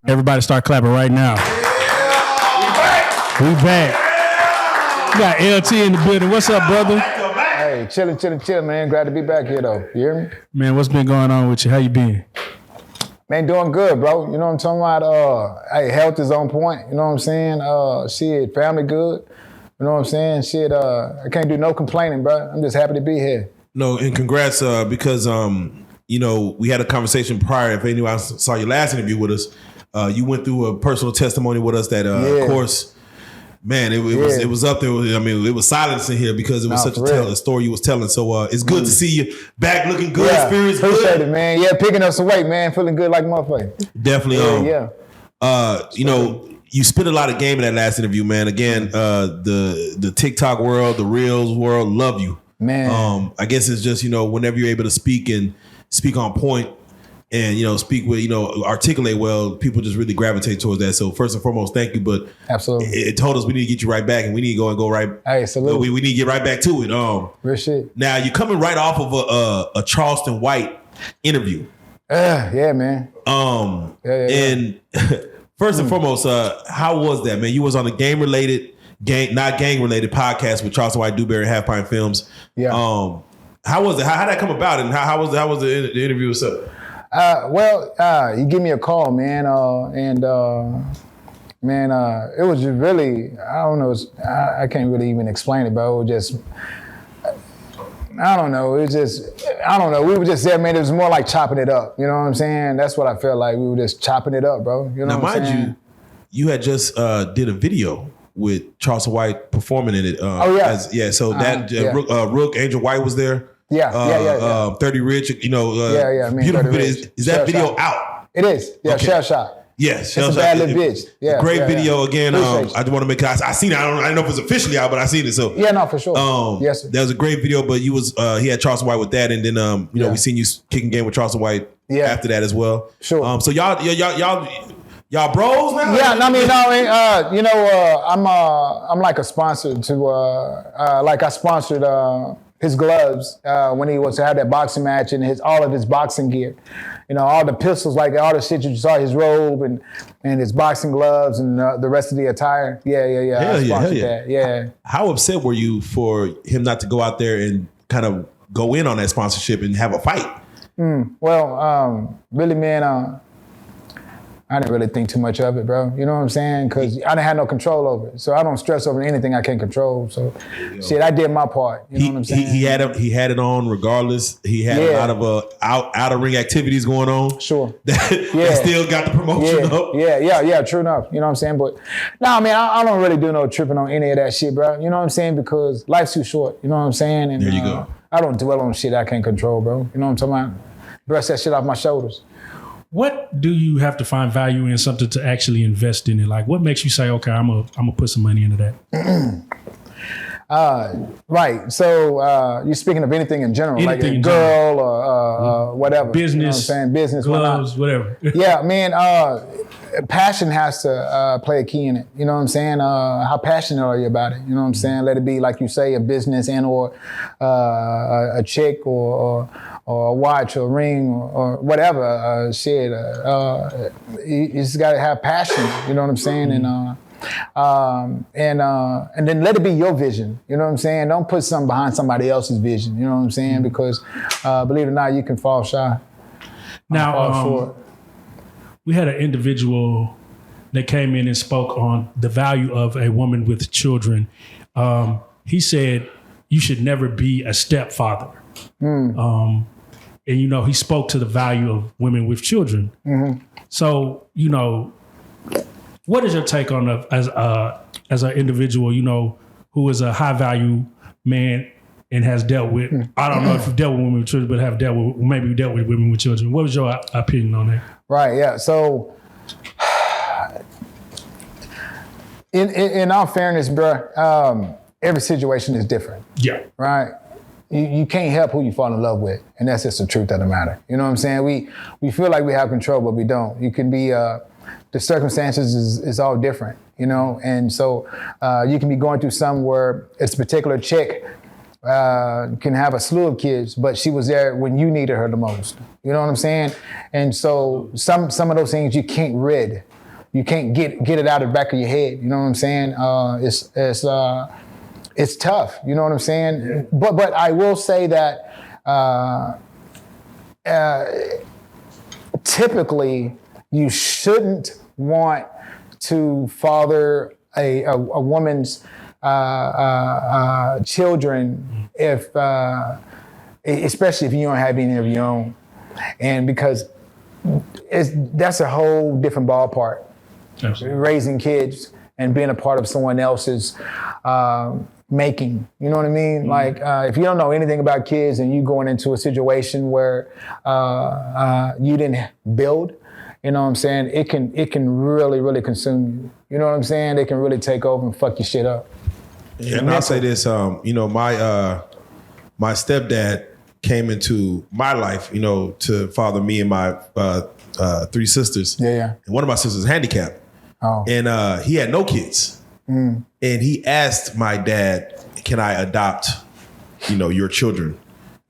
Everybody start clapping right now. We back. We got LT in the building. What's up, brother? Hey, chilling, man. Glad to be back here, though. You hear me? Man, what's been going on with you? How you been? Man, doing good, bro. You know what I'm talking about? Hey, health is on point. You know what I'm saying? Shit, family good. You know what I'm saying? Shit, I can't do no complaining, bro. I'm just happy to be here. No, and congrats, because you know, we had a conversation prior. If anyone saw your last interview with us, you went through a personal testimony with us that, of course, man, it was up there. I mean, it was silence in here because it was such a story you was telling. So it's good to see you back, looking good, spirits good. Appreciate it, man. Yeah, picking up some weight, man. Feeling good like a motherfucker. Definitely. You know, you spit a lot of game in that last interview, man. Again, the TikTok world, the Reels world, love you, man. I guess it's just, you know, whenever you're able to speak on point and, you know, speak with, you know, articulate well, people just really gravitate towards that. So first and foremost, thank you. But absolutely, it told us we need to get you right back, and we need to go right. Hey, salute. We need to get right back to it. Real shit. Now you're coming right off of a Charleston White interview. Yeah, man. And first and foremost, how was that, man? You was on a not gang related podcast with Charleston White, Dewberry, Half Pint Films. Yeah. How was it? How did that come about, and how was the interview itself? You give me a call, man, it was just really, I don't know, I can't really even explain it, but it was just, I don't know, we were just there, man. It was more like chopping it up, you know what I'm saying? That's what I felt like. We were just chopping it up, bro. You know what I'm saying? Mind you had just did a video with Charleston White performing in it. Rook, Angel White was there. Yeah. 30 Rich, you know, beautiful video. Is that video out? It is. Yeah, okay. Shell Shot. Yes, it's a bad little bitch. Yeah, great video again. I just want to make. I seen it. I don't know if it's officially out, but I seen it. So yeah, no, for sure. Yes, sir. That was a great video. But you was he had Charleston White with that, and then you know, we seen you kicking game with Charleston White after that as well. Sure. So y'all bros now? Yeah, I'm like a sponsor to I sponsored his gloves when he was to have that boxing match, and all of his boxing gear. You know, all the pistols, like all the shit you saw, his robe and his boxing gloves and the rest of the attire. Yeah. Hell I sponsored yeah. that. Yeah. How upset were you for him not to go out there and kind of go in on that sponsorship and have a fight? Really, man, I didn't really think too much of it, bro. You know what I'm saying? Because I didn't have no control over it. So I don't stress over anything I can't control. So, shit, I did my part. You know what I'm saying? He had it on regardless. He had a lot of out of ring activities going on. Sure. That still got the promotion up. Yeah, true enough. You know what I'm saying? But, no, man, I don't really do no tripping on any of that shit, bro. You know what I'm saying? Because life's too short. You know what I'm saying? And there you go. I don't dwell on shit I can't control, bro. You know what I'm talking about? Brush that shit off my shoulders. What do you have to find value in something to actually invest in it? Like, what makes you say, okay, I'm gonna put some money into that? Right. So you're speaking of anything in general, like a girl or whatever. Business, you know what I'm saying? Business, gloves, whatever. Yeah, man. Passion has to play a key in it. You know what I'm saying? How passionate are you about it? You know what I'm saying? Let it be, like you say, a business and or a chick or a watch or a ring or whatever. You just gotta have passion. You know what I'm saying? And then let it be your vision. You know what I'm saying? Don't put something behind somebody else's vision. You know what I'm saying? Because believe it or not, you can fall shy. Now, we had an individual that came in and spoke on the value of a woman with children. He said you should never be a stepfather. And, you know, he spoke to the value of women with children. Mm-hmm. So, you know, what is your take on as an individual, you know, who is a high value man and has dealt with, I don't know if you've dealt with women with children, but have dealt with women with children. What was your opinion on that? Right, yeah. So, in all fairness, bro, every situation is different. Yeah. Right? You can't help who you fall in love with, and that's just the truth of the matter. You know what I'm saying? We feel like we have control, but we don't. You can be, the circumstances is all different, you know? And so you can be going through something where it's a particular chick can have a slew of kids, but she was there when you needed her the most. You know what I'm saying? And so some of those things you can't rid. You can't get it out of the back of your head. You know what I'm saying? It's tough. You know what I'm saying? Yeah. But I will say that typically you shouldn't want to father a woman's children if especially if you don't have any of your own, and because that's a whole different ballpark. Absolutely. Raising kids and being a part of someone else's making, you know what I mean? Mm-hmm. Like if you don't know anything about kids and you going into a situation where you didn't build, you know what I'm saying? It can really, really consume you. You know what I'm saying? They can really take over and fuck your shit up. Yeah, and I'll say this, you know, my stepdad came into my life, you know, to father me and my 3 sisters. Yeah. And one of my sisters is handicapped. Oh. And he had no kids. Mm. And he asked my dad, can I adopt, you know, your children?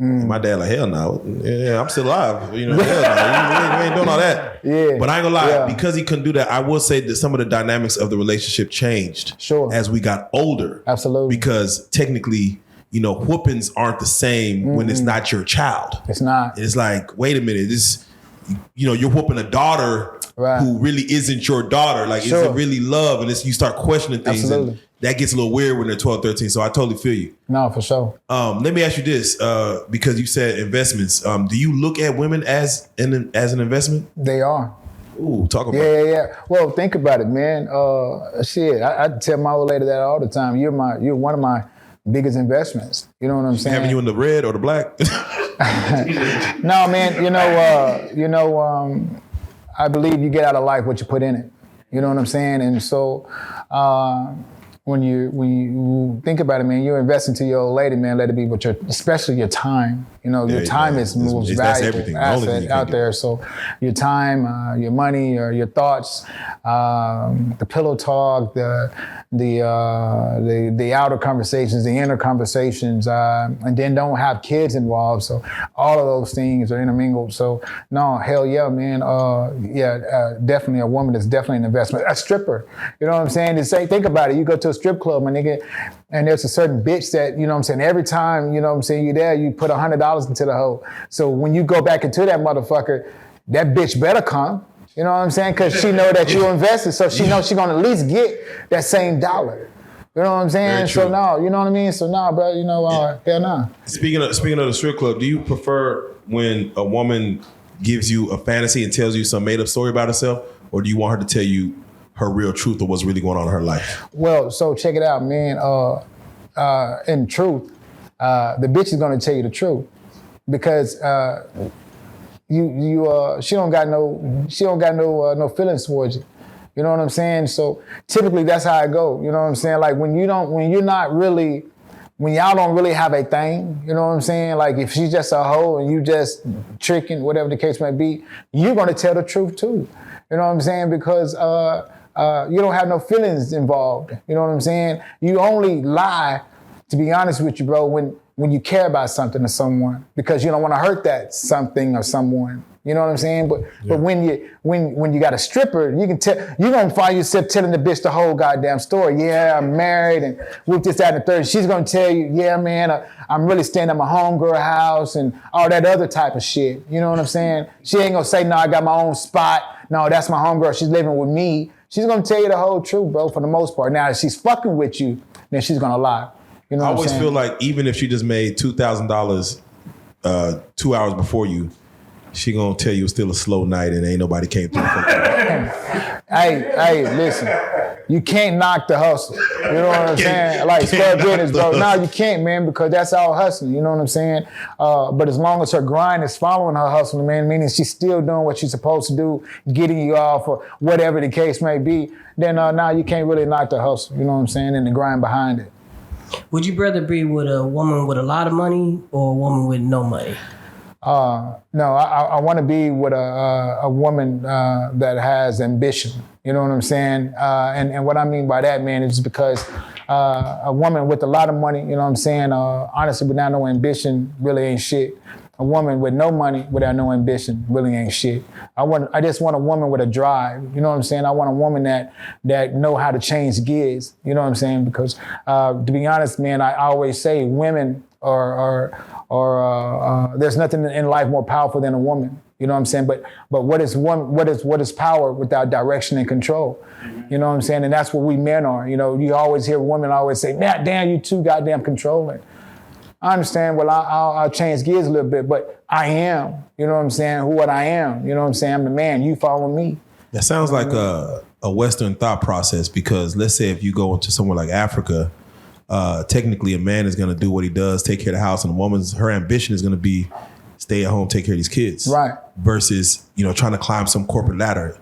Mm. And my dad like, hell no. Yeah, I'm still alive. You know, hell no. You ain't doing all that. Yeah. But I ain't gonna lie, because he couldn't do that, I will say that some of the dynamics of the relationship changed as we got older. Absolutely. Because technically, you know, whoopings aren't the same when it's not your child. It's not. It's like, wait a minute, this, you know, you're whooping a daughter who really isn't your daughter. Like, is it really love? And you start questioning things. Absolutely. And that gets a little weird when they're 12, 13. So I totally feel you. No, for sure. Let me ask you this, because you said investments. Do you look at women as an investment? They are. Ooh, talk about it. Yeah. Well, think about it, man. I tell my old lady that all the time. You're one of my biggest investments. You know what I'm saying? Having you in the red or the black? No, man. I believe you get out of life what you put in it. You know what I'm saying? And so when you think about it, man, you're investing to your old lady, man. Let it be with especially your time. You know, your time is the most valuable asset out there. So your time, your money, or your thoughts, the pillow talk, the outer conversations, the inner conversations, and then don't have kids involved. So all of those things are intermingled. So no, hell yeah, man. Definitely a woman is definitely an investment. A stripper, you know what I'm saying? Think about it. You go to a strip club, my nigga, and there's a certain bitch that, you know what I'm saying, every time, you know what I'm saying, you're there, you put $100 into the hoe. So when you go back into that motherfucker, that bitch better come. You know what I'm saying? Because she know that you invested, so she knows she's gonna at least get that same dollar. You know what I'm saying? So no, you know what I mean? So no, bro, you know, hell no. Speaking of the strip club, do you prefer when a woman gives you a fantasy and tells you some made up story about herself, or do you want her to tell you her real truth of what's really going on in her life? Well, so check it out, man. In truth, the bitch is gonna tell you the truth, because she don't got no feelings towards you. You know what I'm saying? So typically that's how I go. You know what I'm saying? Like when y'all don't really have a thing, you know what I'm saying? Like if she's just a hoe and you just tricking, whatever the case may be, you're gonna tell the truth too. You know what I'm saying? Because you don't have no feelings involved. You know what I'm saying? You only lie, to be honest with you, bro, when you care about something or someone, because you don't want to hurt that something or someone. You know what I'm saying? But when you got a stripper, you can tell, you're gonna find yourself telling the bitch the whole goddamn story. Yeah, I'm married and with this, that, and the third. She's gonna tell you, yeah, man, I'm really staying at my homegirl house and all that other type of shit. You know what I'm saying? She ain't gonna say, no, I got my own spot. No, that's my homegirl. She's living with me. She's gonna tell you the whole truth, bro, for the most part. Now, if she's fucking with you, then she's gonna lie. You know what I'm saying? I always feel like even if she just made $2,000 2 hours before you, she gonna tell you it's still a slow night and ain't nobody came through. Hey, listen. You can't knock the hustle. You know what I'm saying? Like, spell business, bro. No, you can't, man, because that's all hustling. You know what I'm saying? But as long as her grind is following her hustling, man, meaning she's still doing what she's supposed to do, getting you off or whatever the case may be, then now you can't really knock the hustle. You know what I'm saying? And the grind behind it. Would you rather be with a woman with a lot of money or a woman with no money? No, I want to be with a woman that has ambition. You know what I'm saying? And what I mean by that, man, is because a woman with a lot of money, you know what I'm saying, honestly, without no ambition, really ain't shit. A woman with no money without no ambition really ain't shit. I just want a woman with a drive. You know what I'm saying? I want a woman that know how to change gears. You know what I'm saying? Because to be honest, man, I always say women are there's nothing in life more powerful than a woman. You know what I'm saying? But what is power without direction and control? You know what I'm saying? And that's what we men are. You know, you always hear women always say, "Man, damn, you too goddamn controlling." I understand. Well, I'll change gears a little bit, but I am. You know what I'm saying? What I am. You know what I'm saying? I'm the man. You follow me. That sounds like a Western thought process, because let's say if you go into somewhere like Africa, technically a man is going to do what he does, take care of the house, and her ambition is going to be stay at home, take care of these kids. Right. Versus, trying to climb some corporate ladder.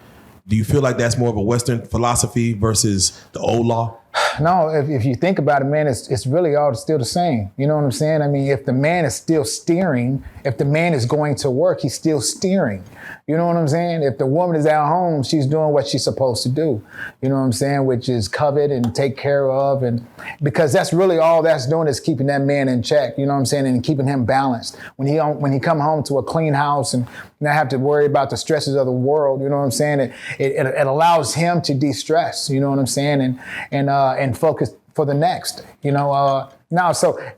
Do you feel like that's more of a Western philosophy versus the old law? No, if you think about it, man, it's really all still the same. You know what I'm saying? I mean, if the man is still steering, if the man is going to work, he's still steering. You know what I'm saying? If the woman is at home, she's doing what she's supposed to do. You know what I'm saying? Which is covet and take care of, and because that's really all that's doing is keeping that man in check. You know what I'm saying? And keeping him balanced. When he come home to a clean house and not have to worry about the stresses of the world. You know what I'm saying? It allows him to de-stress. You know what I'm saying? And focus for the next.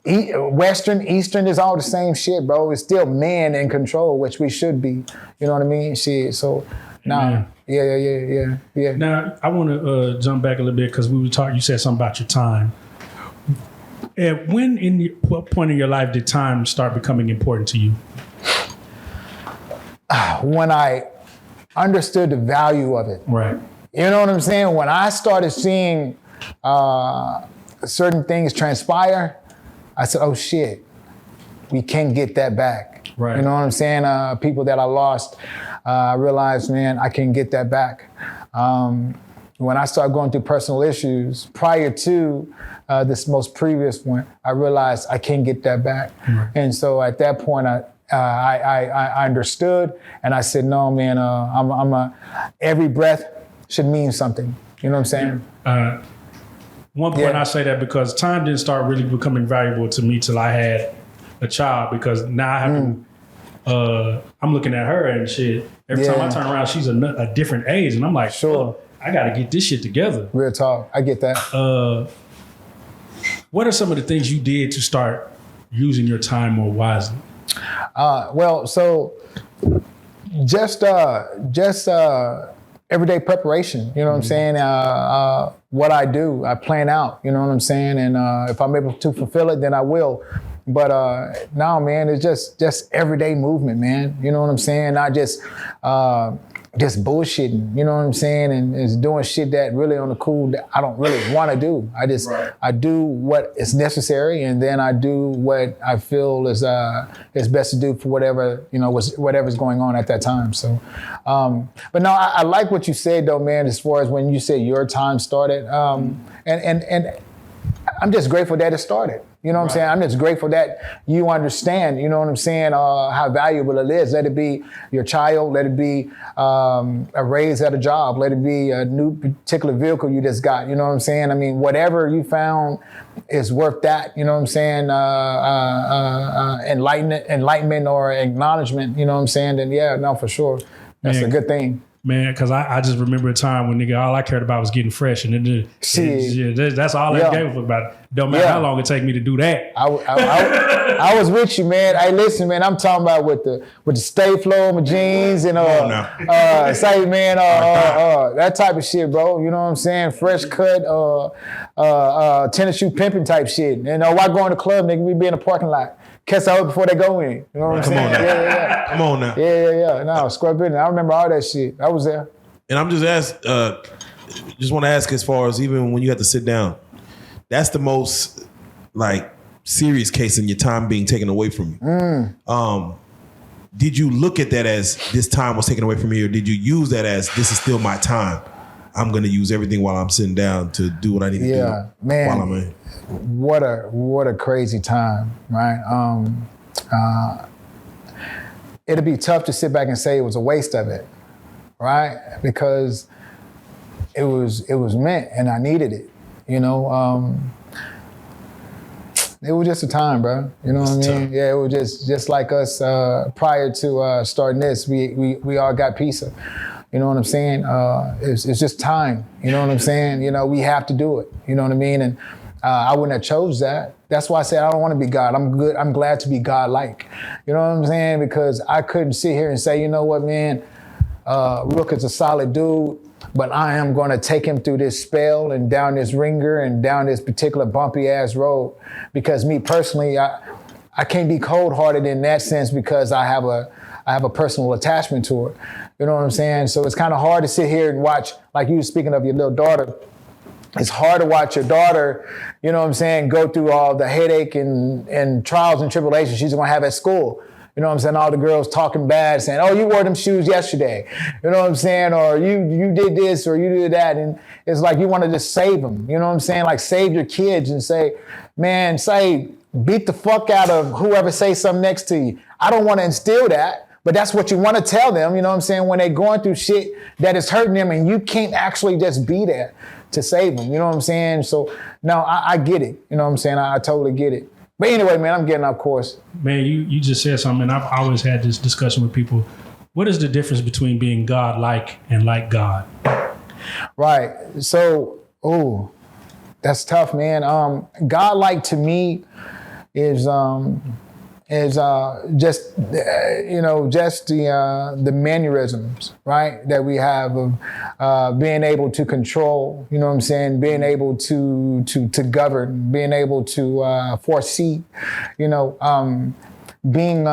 Western, Eastern is all the same shit, bro. It's still men in control, which we should be. You know what I mean? Shit. So, nah. Yeah. Now, I want to jump back a little bit because we were talking. You said something about your time. At what point in your life did time start becoming important to you? When I understood the value of it. Right. You know what I'm saying? When I started seeing certain things transpire, I said, oh shit, we can't get that back. Right. You know what I'm saying? People that I lost, I realized, man, I can't get that back. When I started going through personal issues prior to this most previous one, I realized I can't get that back. Right. And so at that point, I understood, and I said, no, man, every breath should mean something. You know what I'm saying? One point I say that because time didn't start really becoming valuable to me till I had a child, because now I have to, I'm looking at her and shit. Every time I turn around, she's a different age. And I'm like, sure, I got to get this shit together. Real talk. I get that. What are some of the things you did to start using your time more wisely? So just everyday preparation, you know what I'm saying? What I do, I plan out, you know what I'm saying? And if I'm able to fulfill it, then I will. But now, man, it's just everyday movement, man. You know what I'm saying? Not just bullshitting, you know what I'm saying? And it's doing shit that really on the cool that I don't really want to do. I do what is necessary, and then I do what I feel is best to do for whatever's going on at that time. So, but no, I like what you said though, man, as far as when you said your time started. And I'm just grateful that it started. You know what I'm saying? I'm just grateful that you understand, you know what I'm saying, how valuable it is. Let it be your child, let it be a raise at a job, let it be a new particular vehicle you just got, you know what I'm saying? I mean, whatever you found is worth that, you know what I'm saying, enlightenment or acknowledgement, you know what I'm saying? Then yeah, no, for sure. That's a good thing. Man, because I just remember a time when nigga, all I cared about was getting fresh, and that's all I gave a fuck about. Don't matter how long it take me to do that. I was with you, man. Hey, listen, man, I'm talking about with the stay flow of my jeans and say, man, that type of shit, bro. You know what I'm saying? Fresh cut, tennis shoe pimping type shit. You know, why go in the club, nigga? We be in the parking lot. Catch out before they go in. You know what I'm saying? Come on now. Yeah. No, scrub it. I remember all that shit. I was there. And I'm just want to ask, as far as even when you have to sit down, that's the most serious case in your time being taken away from you. Did you look at that as this time was taken away from me, or did you use that as this is still my time? I'm going to use everything while I'm sitting down to do what I need to do man, while I'm in. What a crazy time, right? it'd be tough to sit back and say it was a waste of it, right? Because it was meant, and I needed it. You know, it was just a time, bro. You know what I mean? Tough. Yeah, it was just like us prior to starting this. We all got pizza. You know what I'm saying? It's just time. You know what I'm saying? You know, we have to do it. You know what I mean? And I wouldn't have chose that. That's why I said I don't want to be God. I'm good. I'm glad to be God-like. You know what I'm saying? Because I couldn't sit here and say, you know what, man, Rook is a solid dude, but I am going to take him through this spell and down this ringer and down this particular bumpy ass road. Because me personally, I can't be cold-hearted in that sense because I have a personal attachment to it. You know what I'm saying? So it's kind of hard to sit here and watch, like you were speaking of your little daughter. It's hard to watch your daughter, you know what I'm saying, go through all the headache and trials and tribulations she's gonna have at school. You know what I'm saying? All the girls talking bad, saying, oh, you wore them shoes yesterday. You know what I'm saying? Or you did this or you did that. And it's like you want to just save them. You know what I'm saying? Like save your kids and say, man, beat the fuck out of whoever say something next to you. I don't want to instill that. But that's what you want to tell them, you know what I'm saying, when they're going through shit that is hurting them and you can't actually just be there to save them, you know what I'm saying? So, no, I get it, you know what I'm saying? I totally get it. But anyway, man, I'm getting off course. Man, you just said something, and I've always had this discussion with people. What is the difference between being God-like and like God? Right. So, that's tough, man. God-like to me is just the mannerisms, right, that we have of being able to control, you know what I'm saying, being able to govern, being able to foresee, you know, being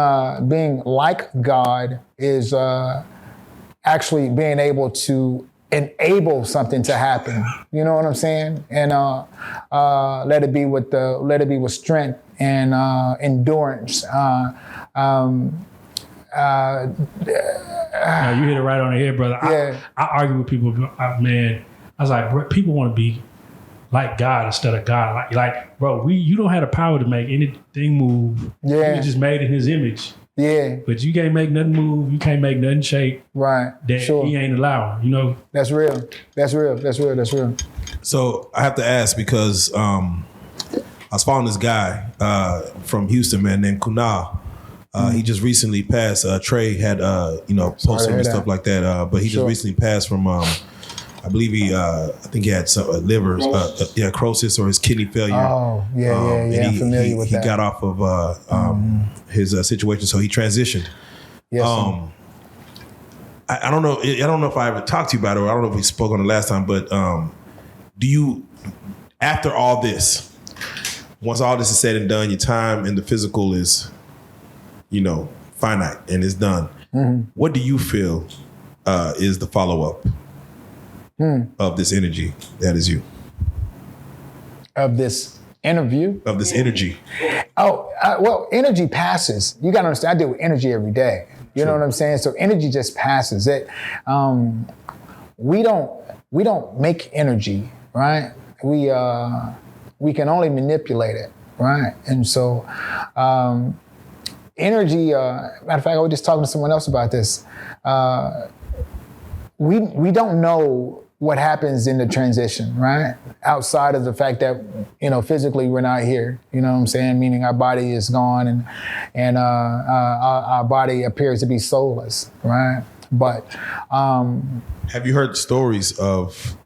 like God is actually being able to enable something to happen, you know what I'm saying, and let it be with strength and endurance. Now, you hit it right on the head, brother. Yeah. I argue with people, man. I was like, bro, people want to be like God instead of God. Like, bro, you don't have the power to make anything move. Yeah. You just made in His image. Yeah. But you can't make nothing move. You can't make nothing shake. Right. That Sure. He ain't allowing. You know. That's real. That's real. That's real. That's real. So I have to ask because I was following this guy from Houston, man, named Kunal. He just recently passed. Trey had, posted and stuff like that. But he just recently passed from, I believe I think he had some liver, cirrhosis or his kidney failure. Oh, yeah. I'm familiar with that. He got off of his situation, so he transitioned. Yes. I don't know. I don't know if I ever talked to you about it, or I don't know if we spoke on it last time. But do you, after all this? Once all this is said and done, your time in the physical is, finite and it's done. Mm-hmm. What do you feel is the follow-up of this energy that is you? Of this interview? Of this energy. Well, energy passes. You got to understand, I deal with energy every day. You know what I'm saying? So energy just passes. We don't make energy, right? We can only manipulate it, right? And so energy, matter of fact, I was just talking to someone else about this. We don't know what happens in the transition, right? Outside of the fact that, physically we're not here, you know what I'm saying? Meaning our body is gone and our body appears to be soulless, right? But have you heard stories of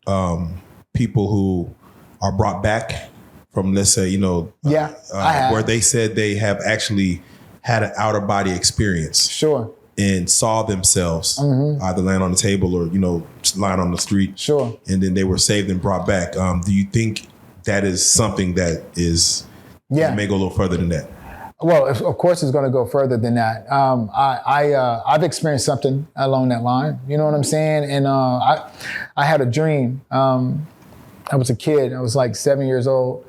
people who are brought back from, let's say, where they said they have actually had an outer body experience? Sure. And saw themselves either land on the table or, just lying on the street. Sure. And then they were saved and brought back. Do you think that is something that is, may go a little further than that? Well, of course it's going to go further than that. I've experienced something along that line. You know what I'm saying? And I had a dream. I was a kid. I was like 7 years old.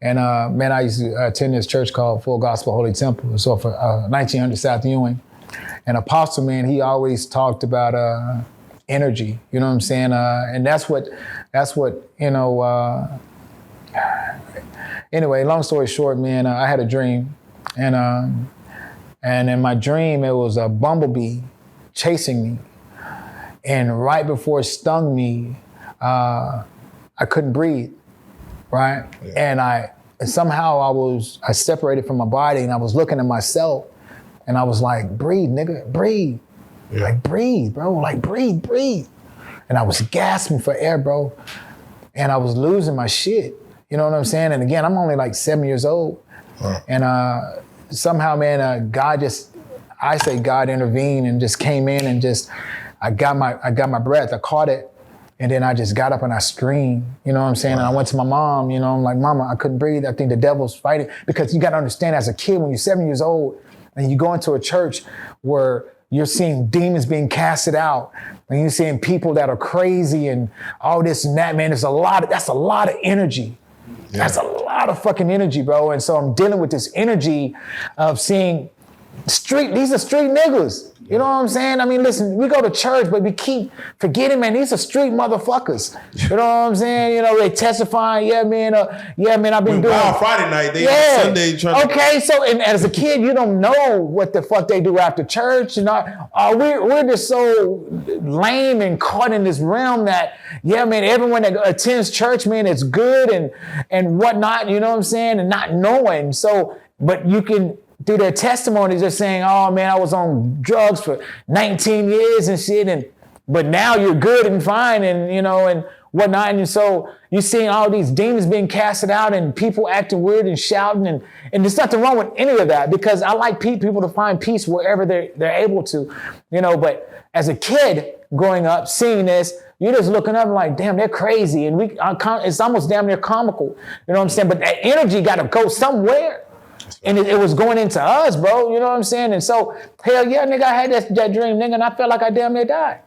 And I used to attend this church called Full Gospel Holy Temple. It was off of 1900 South Ewing. And Apostle, man, he always talked about energy. You know what I'm saying? And that's what. Anyway, long story short, man, I had a dream, and And in my dream, it was a bumblebee chasing me. And right before it stung me, I couldn't breathe, right? Yeah. And somehow I separated from my body and I was looking at myself and I was like, breathe, nigga, breathe. Yeah. Like, breathe, bro, like, breathe. And I was gasping for air, bro. And I was losing my shit, you know what I'm saying? And again, I'm only like 7 years old. And somehow, man, God intervened and just came in and just, I got my breath, I caught it. And then I just got up and I screamed, you know what I'm saying? Wow. And I went to my mom, you know, I'm like, Mama, I couldn't breathe. I think the devil's fighting. Because you got to understand, as a kid, when you're 7 years old and you go into a church where you're seeing demons being casted out and you're seeing people that are crazy and all this and that, man, that's a lot of energy. Yeah. That's a lot of fucking energy, bro. And so I'm dealing with this energy of seeing these are street niggas. You know what I'm saying? I mean, listen, we go to church, but we keep forgetting, man, these are street motherfuckers. You know what I'm saying? You know, they testifying, yeah, man, I've been doing Friday night, Sunday trying okay, so and as a kid, you don't know what the fuck they do after church. You know, we're just so lame and caught in this realm that, yeah, man, everyone that attends church, man, it's good and whatnot, you know what I'm saying? And not knowing. So, but you can, through their testimonies, they're saying, oh man, I was on drugs for 19 years and shit, but now you're good and fine and, you know, and whatnot. And so you're seeing all these demons being casted out and people acting weird and shouting and there's nothing wrong with any of that because I like people to find peace wherever they're able to, you know, but as a kid growing up, seeing this, you're just looking up and like, damn, they're crazy. And it's almost damn near comical, you know what I'm saying? But that energy got to go somewhere. And it was going into us, bro. You know what I'm saying? And so, hell yeah, nigga, I had that dream, nigga, and I felt like I damn near died.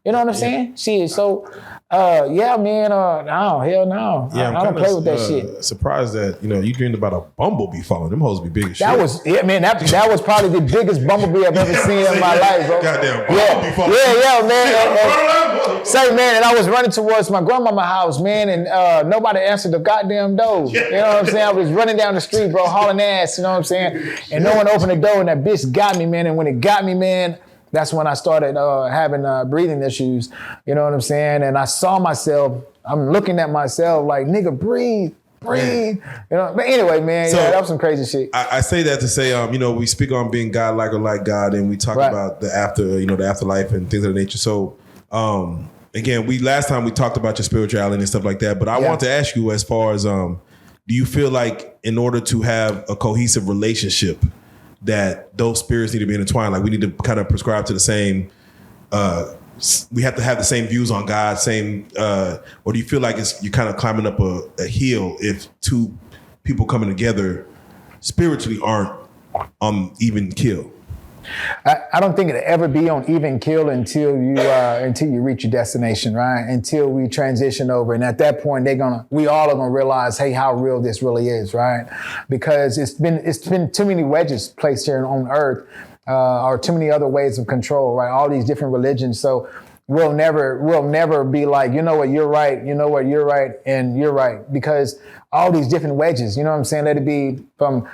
You know what I'm saying? Shit. So, yeah, man. No, hell no. Yeah, I don't play with that shit. Surprised that you dreamed about a bumblebee falling. Them hoes be big as shit. That was probably the biggest bumblebee I've ever seen in my life, bro. Goddamn bumblebee falling. Yeah, man. Say, man, and I was running towards my grandmama's house, man, and nobody answered the goddamn door. You know what I'm saying? I was running down the street, bro, hauling ass. You know what I'm saying? And no one opened the door, and that bitch got me, man. And when it got me, man, that's when I started having breathing issues. You know what I'm saying? And I saw myself, I'm looking at myself like, nigga, breathe. You know, but anyway, man, so, that was some crazy shit. I say that to say, we speak on being God-like or like God, and we talk about the afterlife and things of that nature. So, again, last time we talked about your spirituality and stuff like that, but I want to ask you as far as, do you feel like in order to have a cohesive relationship, that those spirits need to be intertwined? Like we need to kind of prescribe to the same, we have to have the same views on God, or do you feel like you're kind of climbing up a hill if two people coming together spiritually aren't on even keel? I don't think it'll ever be on even keel until you reach your destination, right? Until we transition over, and at that point, we all are gonna realize, hey, how real this really is, right? Because it's been too many wedges placed here on Earth, or too many other ways of control, right? All these different religions, so. We'll never be like, you know what, you're right, you know what, you're right, and you're right. Because all these different wedges, you know what I'm saying? Let it be from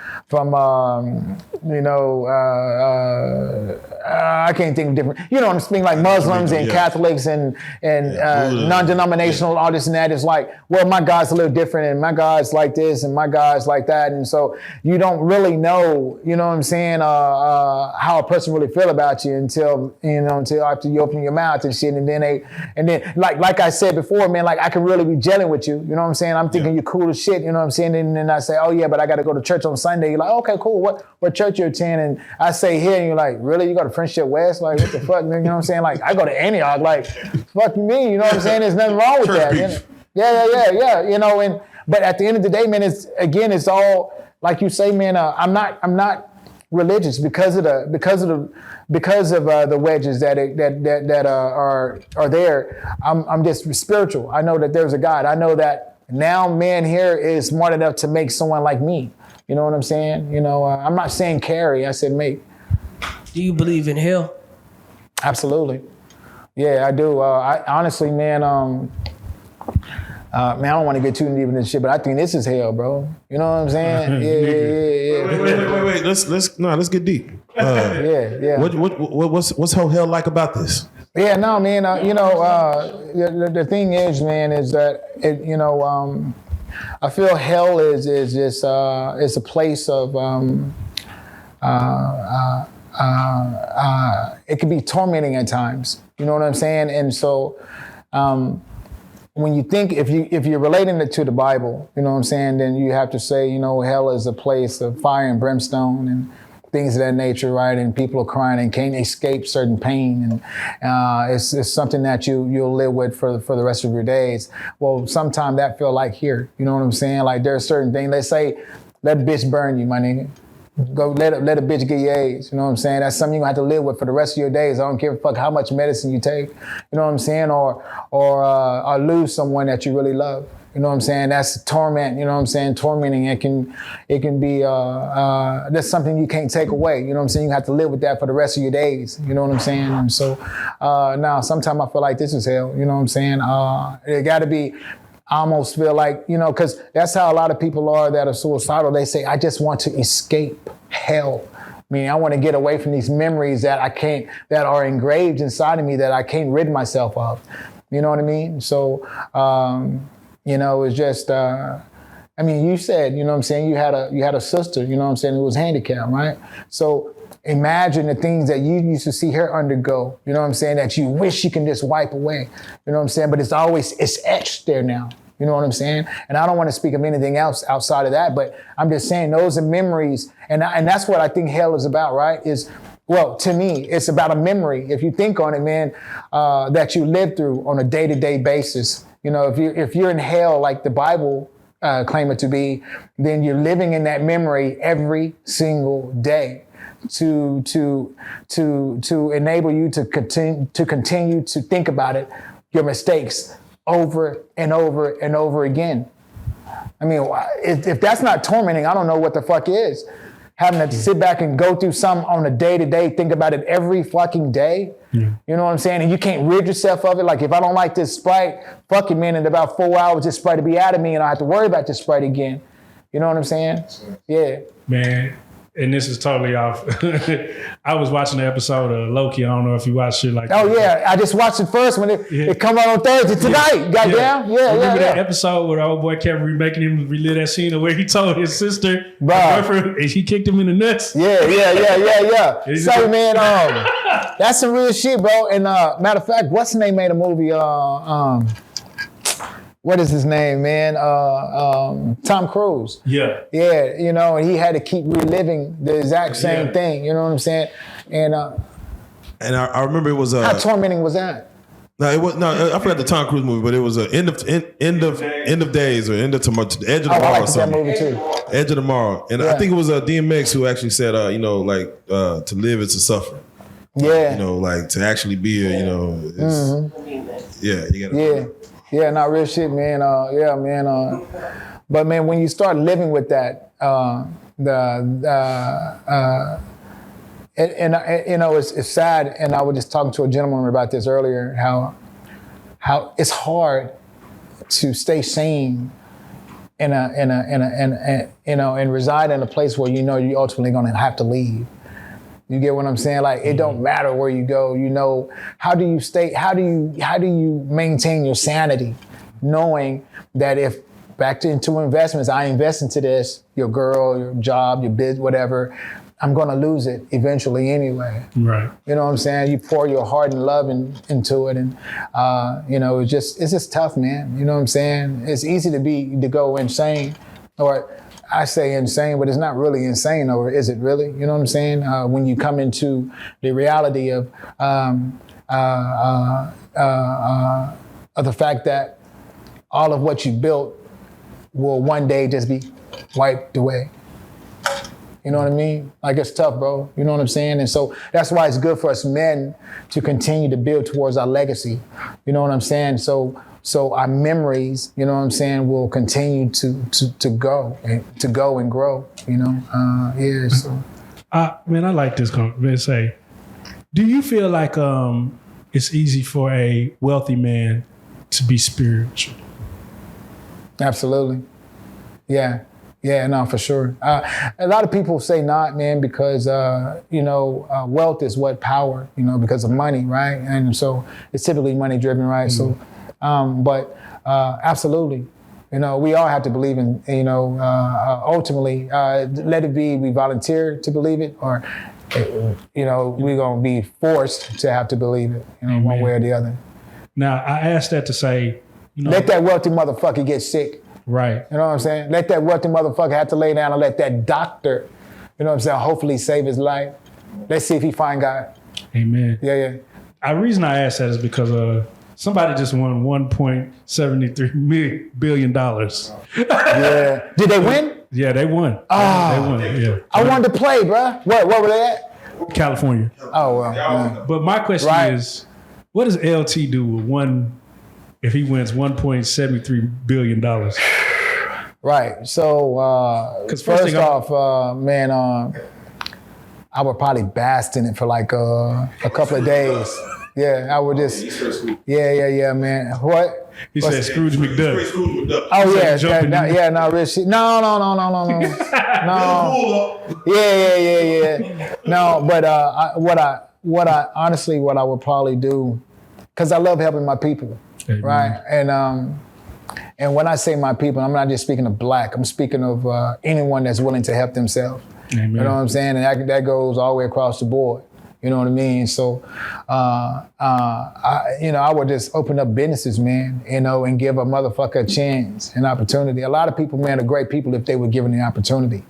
I can't think of different, you know what I'm saying? Like Muslims and Catholics and non-denominational, all this and that. It's like, well, my God's a little different and my God's like this and my God's like that. And so you don't really know, you know what I'm saying, how a person really feel about you until after you open your mouth and shit. And then like I said before, man, like I can really be gelling with you. You know what I'm saying? I'm thinking you're cool as shit. You know what I'm saying? And then I say, oh yeah, but I got to go to church on Sunday. You're like, okay, cool. What church you attend? And I say here, and you're like, really? You go to Friendship West? Like, what the fuck? You know what I'm saying? Like, I go to Antioch. Like, fuck you mean? You know what I'm saying? There's nothing wrong with that. You know? Yeah. You know, but at the end of the day, man, it's all like you say, man. I'm not religious because of the wedges that are there. I'm just spiritual. I know that there's a God. I know that now man here is smart enough to make someone like me. You know what I'm saying? You know, I'm not saying carry. I said make. Do you believe in hell? Absolutely. Yeah, I do. I honestly, man. Man, I don't want to get too deep into this shit, but I think this is hell, bro. You know what I'm saying? Yeah. Wait. Let's get deep. Yeah. What's whole hell like about this? Yeah, no, man. The thing is, man, is that I feel hell is just it's a place of it can be tormenting at times. You know what I'm saying? And so when you think if you're relating it to the Bible, you know what I'm saying, then you have to say, hell is a place of fire and brimstone and things of that nature, right? And people are crying and can't escape certain pain, and it's something that you'll live with for the rest of your days. Well, sometimes that feel like here, you know what I'm saying? Like there's certain things. Let's say, let a bitch burn you, my nigga. Go let a bitch get your AIDS. You know what I'm saying? That's something you're gonna have to live with for the rest of your days. I don't give a fuck how much medicine you take. You know what I'm saying? Or lose someone that you really love. You know what I'm saying? That's torment. You know what I'm saying? Tormenting. It can be that's something you can't take away. You know what I'm saying? You have to live with that for the rest of your days. You know what I'm saying? And so now sometimes I feel like this is hell. You know what I'm saying? It got to be. I almost feel like, because that's how a lot of people are that are suicidal. They say, I just want to escape hell. I mean, I want to get away from these memories that that are engraved inside of me that I can't rid myself of. You know what I mean? So, it's just, you said, you know what I'm saying? You had a sister, you know what I'm saying, who was handicapped, right? So imagine the things that you used to see her undergo, you know what I'm saying, that you wish you can just wipe away, you know what I'm saying? But it's etched there now, you know what I'm saying? And I don't want to speak of anything else outside of that, but I'm just saying those are memories. And that's what I think hell is about, right? To me, it's about a memory. If you think on it, man, that you live through on a day-to-day basis. If you're in hell like the Bible claim it to be, then you're living in that memory every single day. To enable you to continue to think about it, your mistakes over and over and over again. I mean, if that's not tormenting, I don't know what the fuck is. Having to sit back and go through something on a day-to-day, think about it every fucking day. Yeah. You know what I'm saying? And you can't rid yourself of it. Like, if I don't like this Sprite, fuck it, man, in about 4 hours, this Sprite will be out of me and I have to worry about this Sprite again. You know what I'm saying? Yeah. Man. And this is totally off. I was watching the episode of Loki. I don't know if you watched shit like that. Oh, yeah. I just watched it first when it come out on Thursday tonight. Goddamn. Yeah. Remember that episode where the old boy kept making him relive that scene where he told his sister, his boyfriend, and he kicked him in the nuts? Yeah. So, man, that's some real shit, bro. And matter of fact, what's the name made a movie? What is his name, man? Tom Cruise. Yeah. Yeah, and he had to keep reliving the exact same thing. You know what I'm saying? And I remember it was how tormenting was that? No, it was I forgot the Tom Cruise movie, but it was end of days or end of tomorrow, Edge of Tomorrow. I liked that movie too. Edge of Tomorrow, and I think it was DMX who actually said, to live is to suffer. Yeah. Like to actually be you gotta. Yeah, not real shit, man. But man, when you start living with that, it's sad. And I was just talking to a gentleman about this earlier. How it's hard to stay sane and reside in a place where you're ultimately going to have to leave. You get what I'm saying? Like, it don't matter where you go. How do you maintain your sanity, knowing that if back into investments, I invest into this, your girl, your job, your biz, whatever, I'm going to lose it eventually anyway. Right. You know what I'm saying? You pour your heart and love into it, and it's just tough, man. You know what I'm saying? It's easy to go insane, or I say insane, but it's not really insane, or is it really? You know what I'm saying? When you come into the reality of the fact that all of what you built will one day just be wiped away. You know what I mean? Like, it's tough, bro. You know what I'm saying? And so that's why it's good for us men to continue to build towards our legacy. You know what I'm saying? So our memories, you know what I'm saying, will continue to go and grow, So. Man, I like this conversation. Do you feel like it's easy for a wealthy man to be spiritual? Absolutely. Yeah. Yeah, no, for sure. A lot of people say not, man, because, wealth is what power, because of money, right? And so it's typically money driven, right? Mm-hmm. So, absolutely. We all have to believe in, ultimately, let it be we volunteer to believe it or, we're going to be forced to have to believe it, one way or the other. Now, I asked that to say, let that wealthy motherfucker get sick. Right. You know what I'm saying? Let that wealthy motherfucker have to lay down and let that doctor, hopefully save his life. Let's see if he find God. Amen. Yeah. The reason I asked that is because somebody just won $1.73 billion. Yeah. Did they win? Yeah, they won. Oh, they won. Yeah. I wanted to play, bro. Where were they at? California. Oh, well. Yeah. But my question is, what does LT do with if he wins $1.73 billion? Right. So, first off, I would probably bask in it for like a couple of days. Yeah, I would just. Yeah, man. What? He said Scrooge McDuck. Oh yeah, no, real shit. No. No. Yeah. No, but what I honestly what I would probably do, because I love helping my people, right? And when I say my people, I'm not just speaking of black. I'm speaking of anyone that's willing to help themselves. Amen. You know what I'm saying? And that goes all the way across the board. You know what I mean? So, I would just open up businesses, man, and give a motherfucker a chance, an opportunity. A lot of people, man, are great people if they were given the opportunity.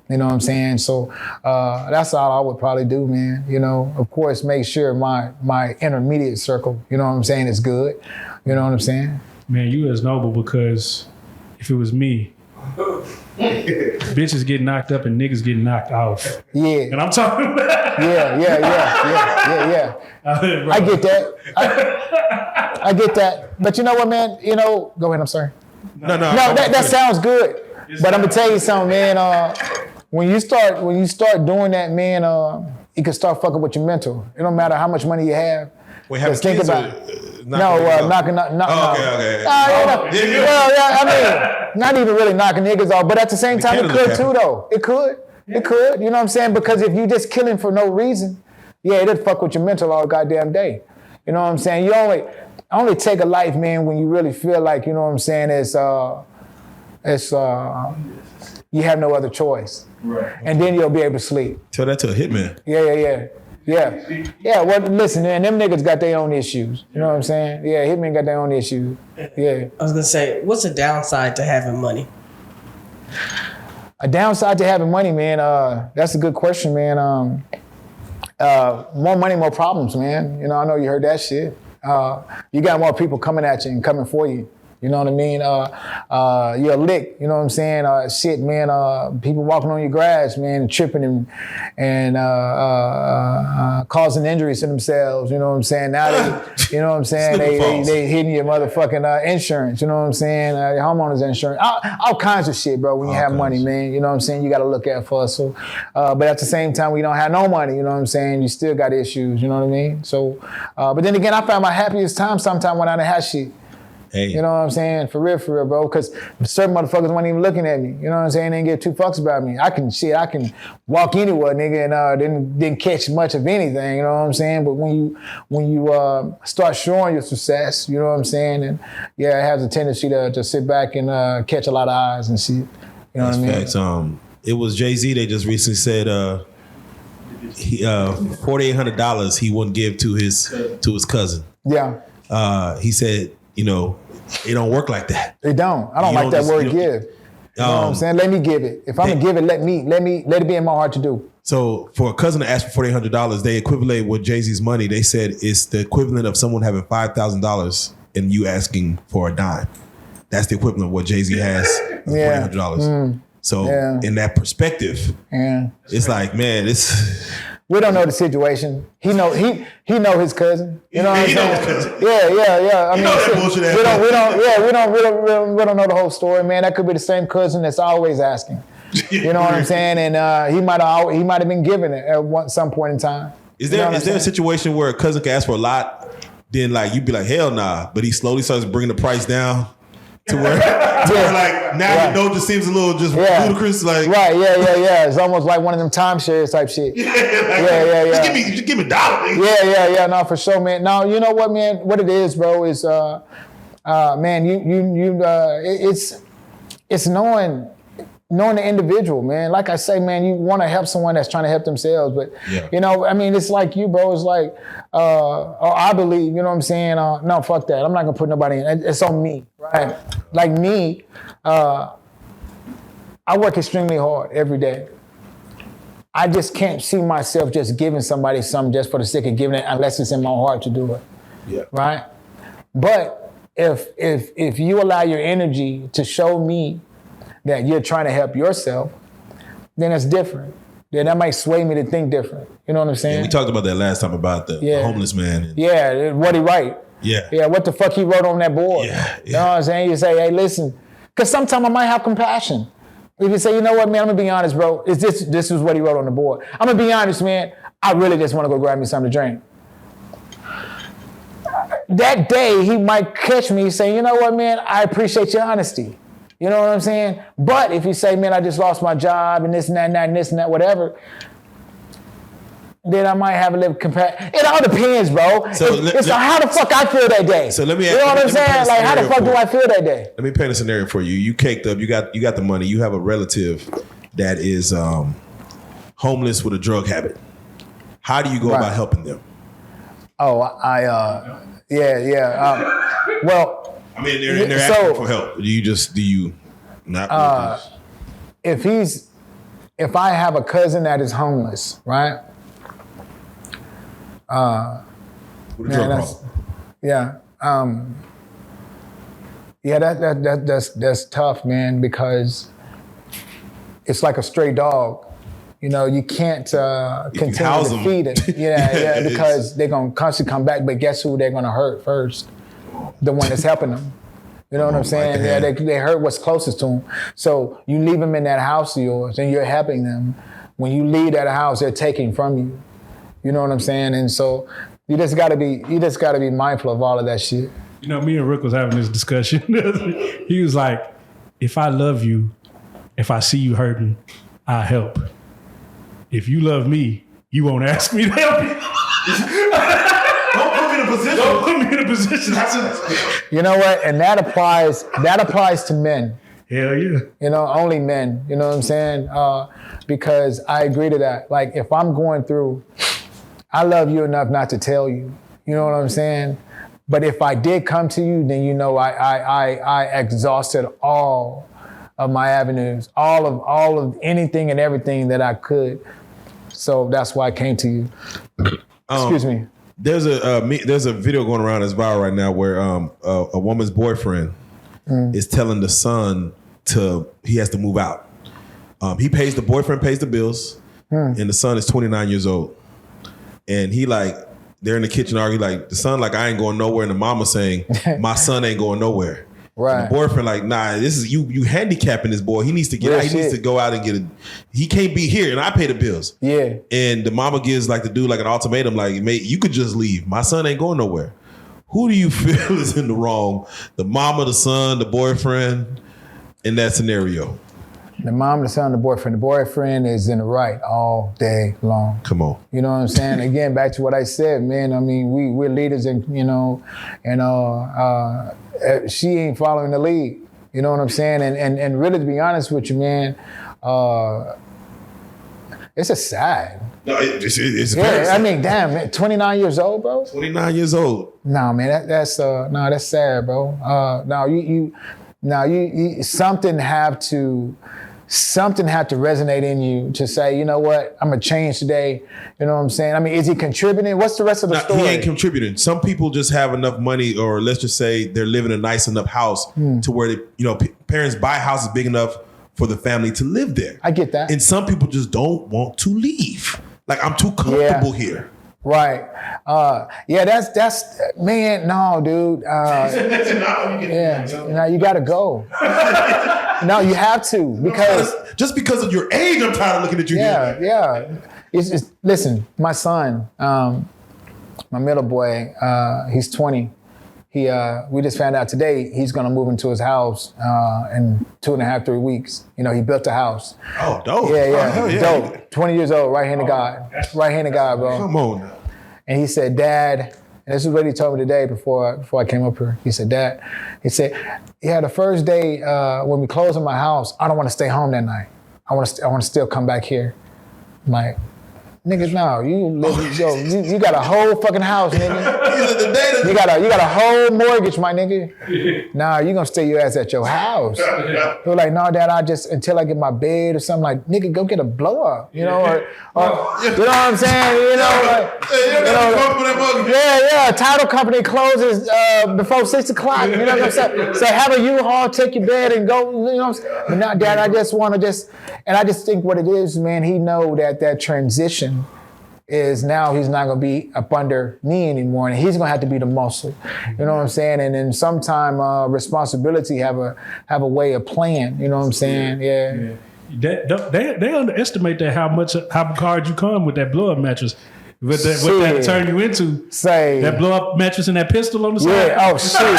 You know what I'm saying? So that's all I would probably do, man. Of course, make sure my intermediate circle, you know what I'm saying, is good. You know what I'm saying? Man, you is noble, because if it was me, bitches get knocked up and niggas get knocked off. Yeah. And I'm talking about. Yeah. I get that. I get that. But you know what, man? Go ahead, I'm sorry. No, that sounds good. But I'm gonna tell you something, man. When you start doing that, man, it can start fucking with your mental. It don't matter how much money you have. Wait, have think kids about knocking. Okay. Well, yeah, I mean, not even really knocking niggas off, but at the same time, it could too, though. It could. You know what I'm saying? Because if you just killing for no reason, it'd fuck with your mental all goddamn day. You know what I'm saying? You only take a life, man, when you really feel like, you know what I'm saying, you have no other choice. Right. And then you'll be able to sleep. Tell that to a hitman. Yeah, well, listen, man, them niggas got their own issues. You know what I'm saying? Yeah, hitmen got their own issues. Yeah. I was going to say, what's the downside to having money? A downside to having money, man, that's a good question, man. More money, more problems, man. I know you heard that shit. You got more people coming at you and coming for you. You know what I mean? You're a lick, you know what I'm saying? Shit, man, people walking on your grass, man, tripping and causing injuries to themselves, you know what I'm saying? Now you know what I'm saying? They hitting your motherfucking insurance, you know what I'm saying? Your homeowner's insurance, all kinds of shit, bro, when you have money, man, you know what I'm saying? You got to look at for us. So, but at the same time, we don't have no money, you know what I'm saying? You still got issues, you know what I mean? So, but then again, I found my happiest time sometime when I didn't have shit. Hey. You know what I'm saying? For real, bro. Because certain motherfuckers weren't even looking at me. You know what I'm saying? They didn't give 2 fucks about me. I can walk anywhere, nigga, and didn't catch much of anything. You know what I'm saying? But when you start showing your success, you know what I'm saying? And it has a tendency to sit back and catch a lot of eyes and shit. You know what I mean? Facts. It was Jay-Z. They just recently said $4,800 he wouldn't give to his cousin. Yeah. He said, it don't work like that. It don't. I don't like that word give. You know what I'm saying? Let me give it. If I'm gonna give it, let it be in my heart to do. So for a cousin to ask for $4,800, they equivalent with Jay-Z's money. They said it's the equivalent of someone having $5,000 and you asking for a dime. That's the equivalent of what Jay-Z has of $4,800. So in that perspective, it's like, man, we don't know the situation. He know his cousin. You know what I'm saying? Know his cousin. Yeah. I mean, bullshit we don't know the whole story, man. That could be the same cousin that's always asking. You know what I'm saying? And he might have been given it at some point in time. Is there a situation where a cousin can ask for a lot, then like you'd be like, hell nah, but he slowly starts bringing the price down? To where like now your note just seems a little just ludicrous. Like yeah. It's almost like one of them timeshares type shit. Yeah. Just give me $1. Yeah. No, for sure, man. No, you know what, man? What it is, bro, is man, it's knowing the individual, man. Like I say, man, you want to help someone that's trying to help themselves, but you know, I mean, it's like you, bro. It's like, or I believe, you know what I'm saying? No, fuck that. I'm not gonna put nobody in. It's on me, right? Like me, I work extremely hard every day. I just can't see myself just giving somebody something just for the sake of giving it, unless it's in my heart to do it. Yeah. Right. But if you allow your energy to show me that you're trying to help yourself, then it's different. Then that might sway me to think different. You know what I'm saying? Yeah, we talked about that last time about the homeless man. What he write. Yeah, what the fuck he wrote on that board. Yeah. You know what I'm saying? You say, hey, listen, because sometimes I might have compassion. If you say, you know what, man, I'm gonna be honest, bro. This is what he wrote on the board. I'm gonna be honest, man. I really just want to go grab me something to drink. That day, he might catch me saying, you know what, man, I appreciate your honesty. You know what I'm saying? But if you say, man, I just lost my job and this and that and this and that, whatever, then I might have a little compassion. It all depends, bro. So it's how the fuck I feel that day. So let me ask you know what I'm saying? Like, how the fuck do I feel that day? Let me paint a scenario for you. You caked up. You got the money. You have a relative that is homeless with a drug habit. How do you go about helping them? Oh, well. I mean, they're asking for help. Do you not? If I have a cousin that is homeless, right? With a drug problem. That's tough, man, because it's like a stray dog. You know, you can't continue to feed it. Yeah, because they're gonna constantly come back. But guess who they're gonna hurt first? The one that's helping them. You know what I'm saying? Yeah, they hurt what's closest to them. So you leave them in that house of yours and you're helping them. When you leave that house, they're taking from you. You know what I'm saying? And so you just gotta be mindful of all of that shit. You know, me and Rick was having this discussion. He was like, if I love you, if I see you hurting, I help. If you love me, you won't ask me to help you. Don't put me in a position. You know what? And that applies to men. Hell yeah. You know, only men. You know what I'm saying? Because I agree to that. Like, if I'm going through, I love you enough not to tell you. You know what I'm saying? But if I did come to you, then you know I exhausted all of my avenues, all of anything and everything that I could. So that's why I came to you. Excuse me. There's a video going around that's viral right now where a woman's boyfriend is telling the son he has to move out. The boyfriend pays the bills, and the son is 29 years old. And they're in the kitchen arguing, like, the son, like, I ain't going nowhere, and the mama saying, my son ain't going nowhere. Right. And the boyfriend, like, nah, this is you handicapping this boy. He needs to get out. He needs to go out and get he can't be here, and I pay the bills. Yeah. And the mama gives, like, the dude, like, an ultimatum, like, mate, you could just leave. My son ain't going nowhere. Who do you feel is in the wrong? The mama, the son, the boyfriend, in that scenario? The mom, the son, the boyfriend. The boyfriend is in the right all day long. Come on. You know what I'm saying? Again, back to what I said, man. I mean, we're leaders, and she ain't following the lead. You know what I'm saying? And really, to be honest with you, man, it's a sad. No, it's yeah. I mean, damn, man, 29 years old, bro. 29 years old. No, man, that's sad, bro. Something had to resonate in you to say, you know what, I'm gonna change today. You know what I'm saying? I mean, is he contributing? What's the rest of the story? He ain't contributing. Some people just have enough money, or let's just say they're living in a nice enough house to where parents buy houses big enough for the family to live there. I get that. And some people just don't want to leave. Like, I'm too comfortable here. Right. That's man, no, dude. No, you gotta go. No, you have to, because just because of your age, I'm tired of looking at you. Yeah. Listen, my son, my middle boy, he's 20. we just found out today he's gonna move into his house in 2.5, 3 weeks. You know, he built a house. Oh, dope. Yeah. Dope. 20 years old, right-handed God. Right-handed God, bro. Come on now. And he said, Dad, and this is what he told me today before I came up here. He said, Dad, he said, yeah, the first day when we closed on my house, I don't want to stay home that night. I want to still come back here. I'm like, niggas, no, you got a whole fucking house, nigga. You got a whole mortgage, my nigga. Nah, you gonna stay your ass at your house. He was like, no, Dad, until I get my bed or something, like, nigga, go get a blow up, you know, or you know what I'm saying? You know, like, title company closes before 6 o'clock, you know what I'm saying? So have a U-Haul, take your bed and go, you know what I'm saying? But now, Dad, I just think what it is, man, he know that transition is now he's not gonna be up under me anymore, and he's gonna have to be the muscle. You know what I'm saying? And then sometime responsibility have a way of playing. You know what I'm saying? Yeah. They underestimate that how hard you come with that blow up mattress. What that turn you into? Say that blow up mattress and that pistol on the side. Yeah. Oh shit.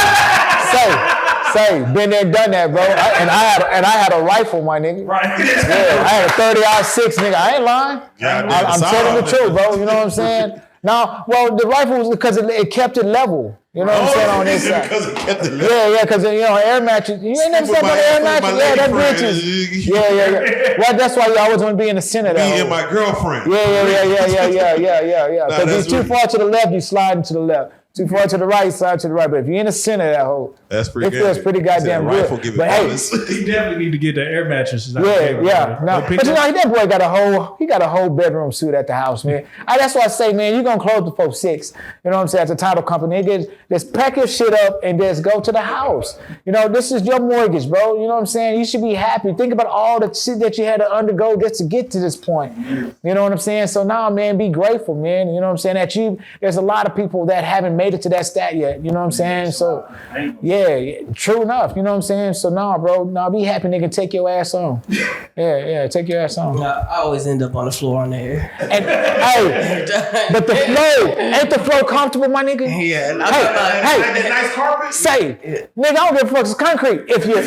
Say, been there, done that, bro. I had a rifle, my nigga. Right. Yeah, I had a 30-06, nigga. I ain't lying. I'm telling the truth, bro. You know what I'm saying? No, well, the rifle was because it kept it level. You know what I'm saying on this side? Because it kept it level. Yeah, because air mattress. You ain't never slept on air mattress. Yeah, that bitches. Yeah. Well, that's why you always want to be in the center. Me and my girlfriend. Yeah. Because if you're too far to the left, you slide into the left. Too far to the right, slide to the right. But if you're in the center of that hole, that's pretty good. It feels pretty goddamn good. But hey, he definitely need to get the air mattresses. No, but you know, that boy got a whole bedroom suite at the house, man. That's why I say, man, you're gonna close before 6. You know what I'm saying? At the title company, just pack your shit up and just go to the house. You know, this is your mortgage, bro. You know what I'm saying? You should be happy. Think about all the shit that you had to undergo just to get to this point. You know what I'm saying? So now, man, be grateful, man. You know what I'm saying? There's a lot of people that haven't made it to that stat yet. You know what I'm saying? So, yeah, true enough. You know what I'm saying? So, bro, be happy, nigga. Take your ass on. Yeah, take your ass on. I always end up on the floor on there. And, hey, but the floor, ain't the floor comfortable, my nigga? Yeah. Hey, nice carpet? Say, nigga, I don't give a fuck. It's concrete. If you're,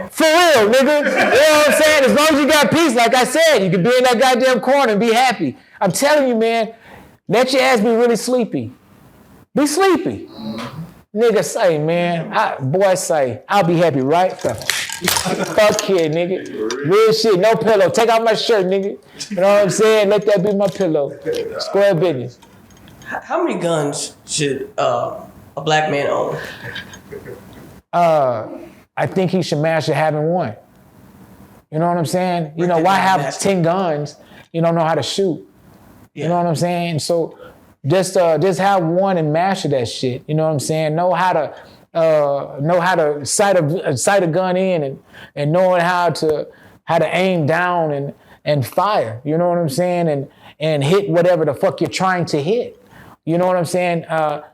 for real, nigga. You know what I'm saying? As long as you got peace, like I said, you can be in that goddamn corner and be happy. I'm telling you, man, let your ass be really sleepy. Be sleepy. Nigga say, man, I'll be happy, right? Fuck yeah, nigga. Real shit, no pillow. Take out my shirt, nigga. You know what I'm saying? Let that be my pillow. Square business. How many guns should a black man own? I think he should master having one. You know what I'm saying? You know, why have 10 guns? You don't know how to shoot. You know what I'm saying? So just have one and master that shit. You know what I'm saying? Know how to sight a gun in and knowing how to aim down and fire. You know what I'm saying? And hit whatever the fuck you're trying to hit. You know what I'm saying?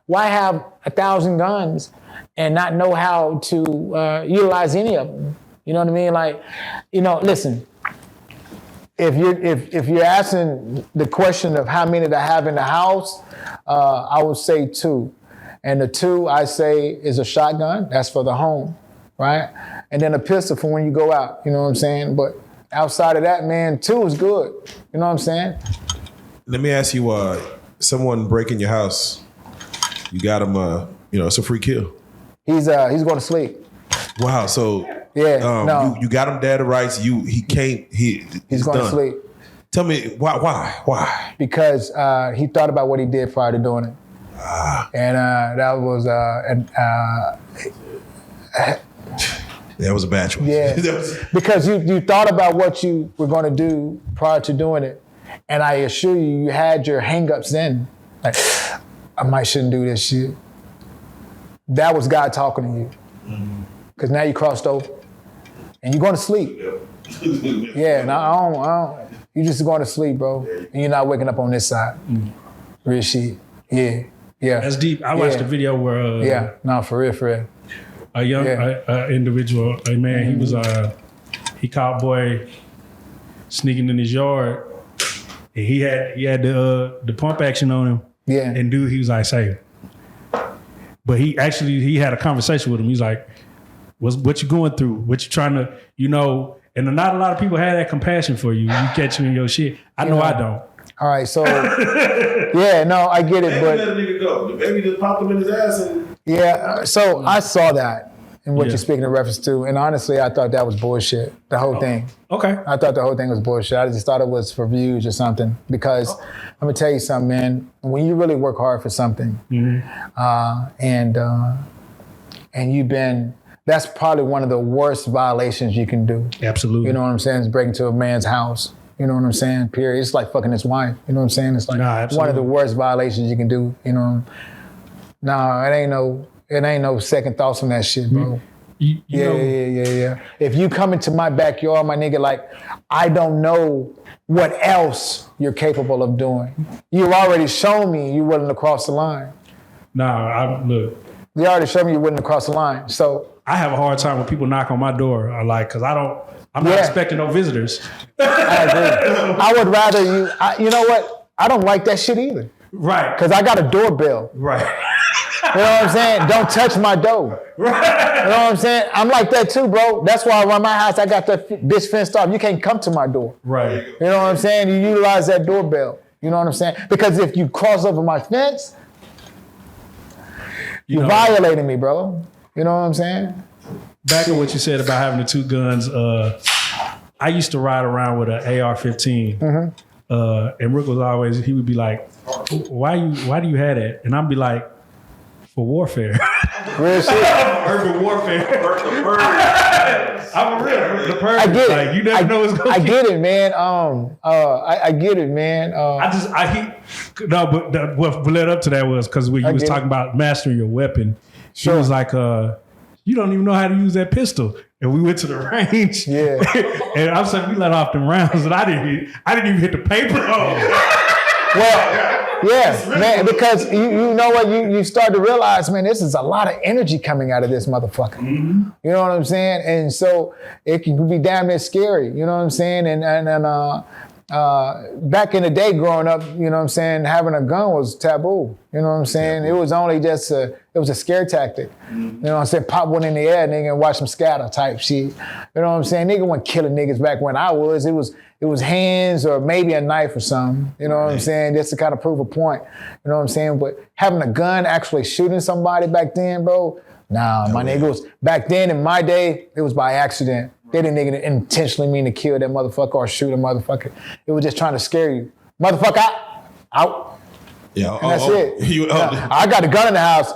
Why have 1,000 guns and not know how to utilize any of them? You know what I mean? Like, you know, listen. If you're asking the question of how many to have in the house, I would say 2. And the 2 I say is a shotgun. That's for the home, right? And then a pistol for when you go out. You know what I'm saying? But outside of that, man, 2 is good. You know what I'm saying? Let me ask you, someone breaking your house, you got him, it's a free kill. He's going to sleep. Wow. So you got him dead to rights. He's going to sleep. Tell me why? Because he thought about what he did prior to doing it. And that was that was a bad choice. Yeah. Because you thought about what you were going to do prior to doing it. And I assure you had your hang-ups then. Like, I shouldn't do this shit. That was God talking to you. Because now you crossed over. And you're going to sleep. Yeah, and I don't, you're just going to sleep, bro. And you're not waking up on this side. Real shit. Yeah. That's deep. I watched a video where... for real. A young individual, a man, he was he caught boy sneaking in his yard. And he had the pump action on him. Yeah. And dude, he was like, say, But he had a conversation with him. He's like, what you going through? What you trying to, and not a lot of people have that compassion for you. You catch me in your shit. I know I don't. All right, so yeah, no, I get it, but let a nigga go. The baby just popped him in his ass and so I saw that in what you're speaking in reference to, and honestly, I thought that was bullshit. The whole thing. Okay. I thought the whole thing was bullshit. I just thought it was for views or something. Because I'm gonna tell you something, man. When you really work hard for something, and you've been. That's probably one of the worst violations you can do. Absolutely. You know what I'm saying? It's breaking into a man's house. You know what I'm saying? Period. It's like fucking his wife. You know what I'm saying? It's like one of the worst violations you can do. You know? No, it ain't no second thoughts on that shit, bro. Yeah. If you come into my backyard, my nigga, like, I don't know what else you're capable of doing. You've already shown me you're willing to cross the line. Look. You already showed me you're willing to cross the line. So I have a hard time when people knock on my door. Because I'm not expecting no visitors. I agree. I would rather you know what? I don't like that shit either. Right. Because I got a doorbell. Right. You know what I'm saying? Don't touch my door. Right. You know what I'm saying? I'm like that too, bro. That's why around my house, I got that bitch fenced off. You can't come to my door. Right. You know what I'm saying? You utilize that doorbell. You know what I'm saying? Because if you cross over my fence, you're violating me, bro. You know what I'm saying? Back to what you said about having the two guns, I used to ride around with an AR-15. And Rick he would be like, why do you have that? And I'd be like, for warfare. Real shit. Urban warfare. I'm a real. The purge. I get it. Like, you never know what's going to I get it, man. I get it, man. But what led up to that was because when you was talking about mastering your weapon, she was like, you don't even know how to use that pistol. And we went to the range. Yeah. And I'm saying we let off them rounds and I didn't even hit the paper. Well, yeah, man, because you know what, you start to realize, man, this is a lot of energy coming out of this motherfucker. You know what I'm saying? And so it can be damn near scary, you know what I'm saying? And back in the day growing up, you know what I'm saying, having a gun was taboo. You know what I'm saying? It was only just it was a scare tactic. You know what I'm saying? Pop one in the air, nigga, and watch them scatter type shit. You know what I'm saying? Nigga wasn't killing niggas back when I was. It was hands or maybe a knife or something. You know what I'm saying? Just to kind of prove a point. You know what I'm saying? But having a gun, actually shooting somebody back then, bro, nah, my nigga, was back then in my day, it was by accident. They didn't intentionally mean to kill that motherfucker or shoot a motherfucker. It was just trying to scare you. Motherfucker, out. Yeah. And that's it. I got a gun in the house.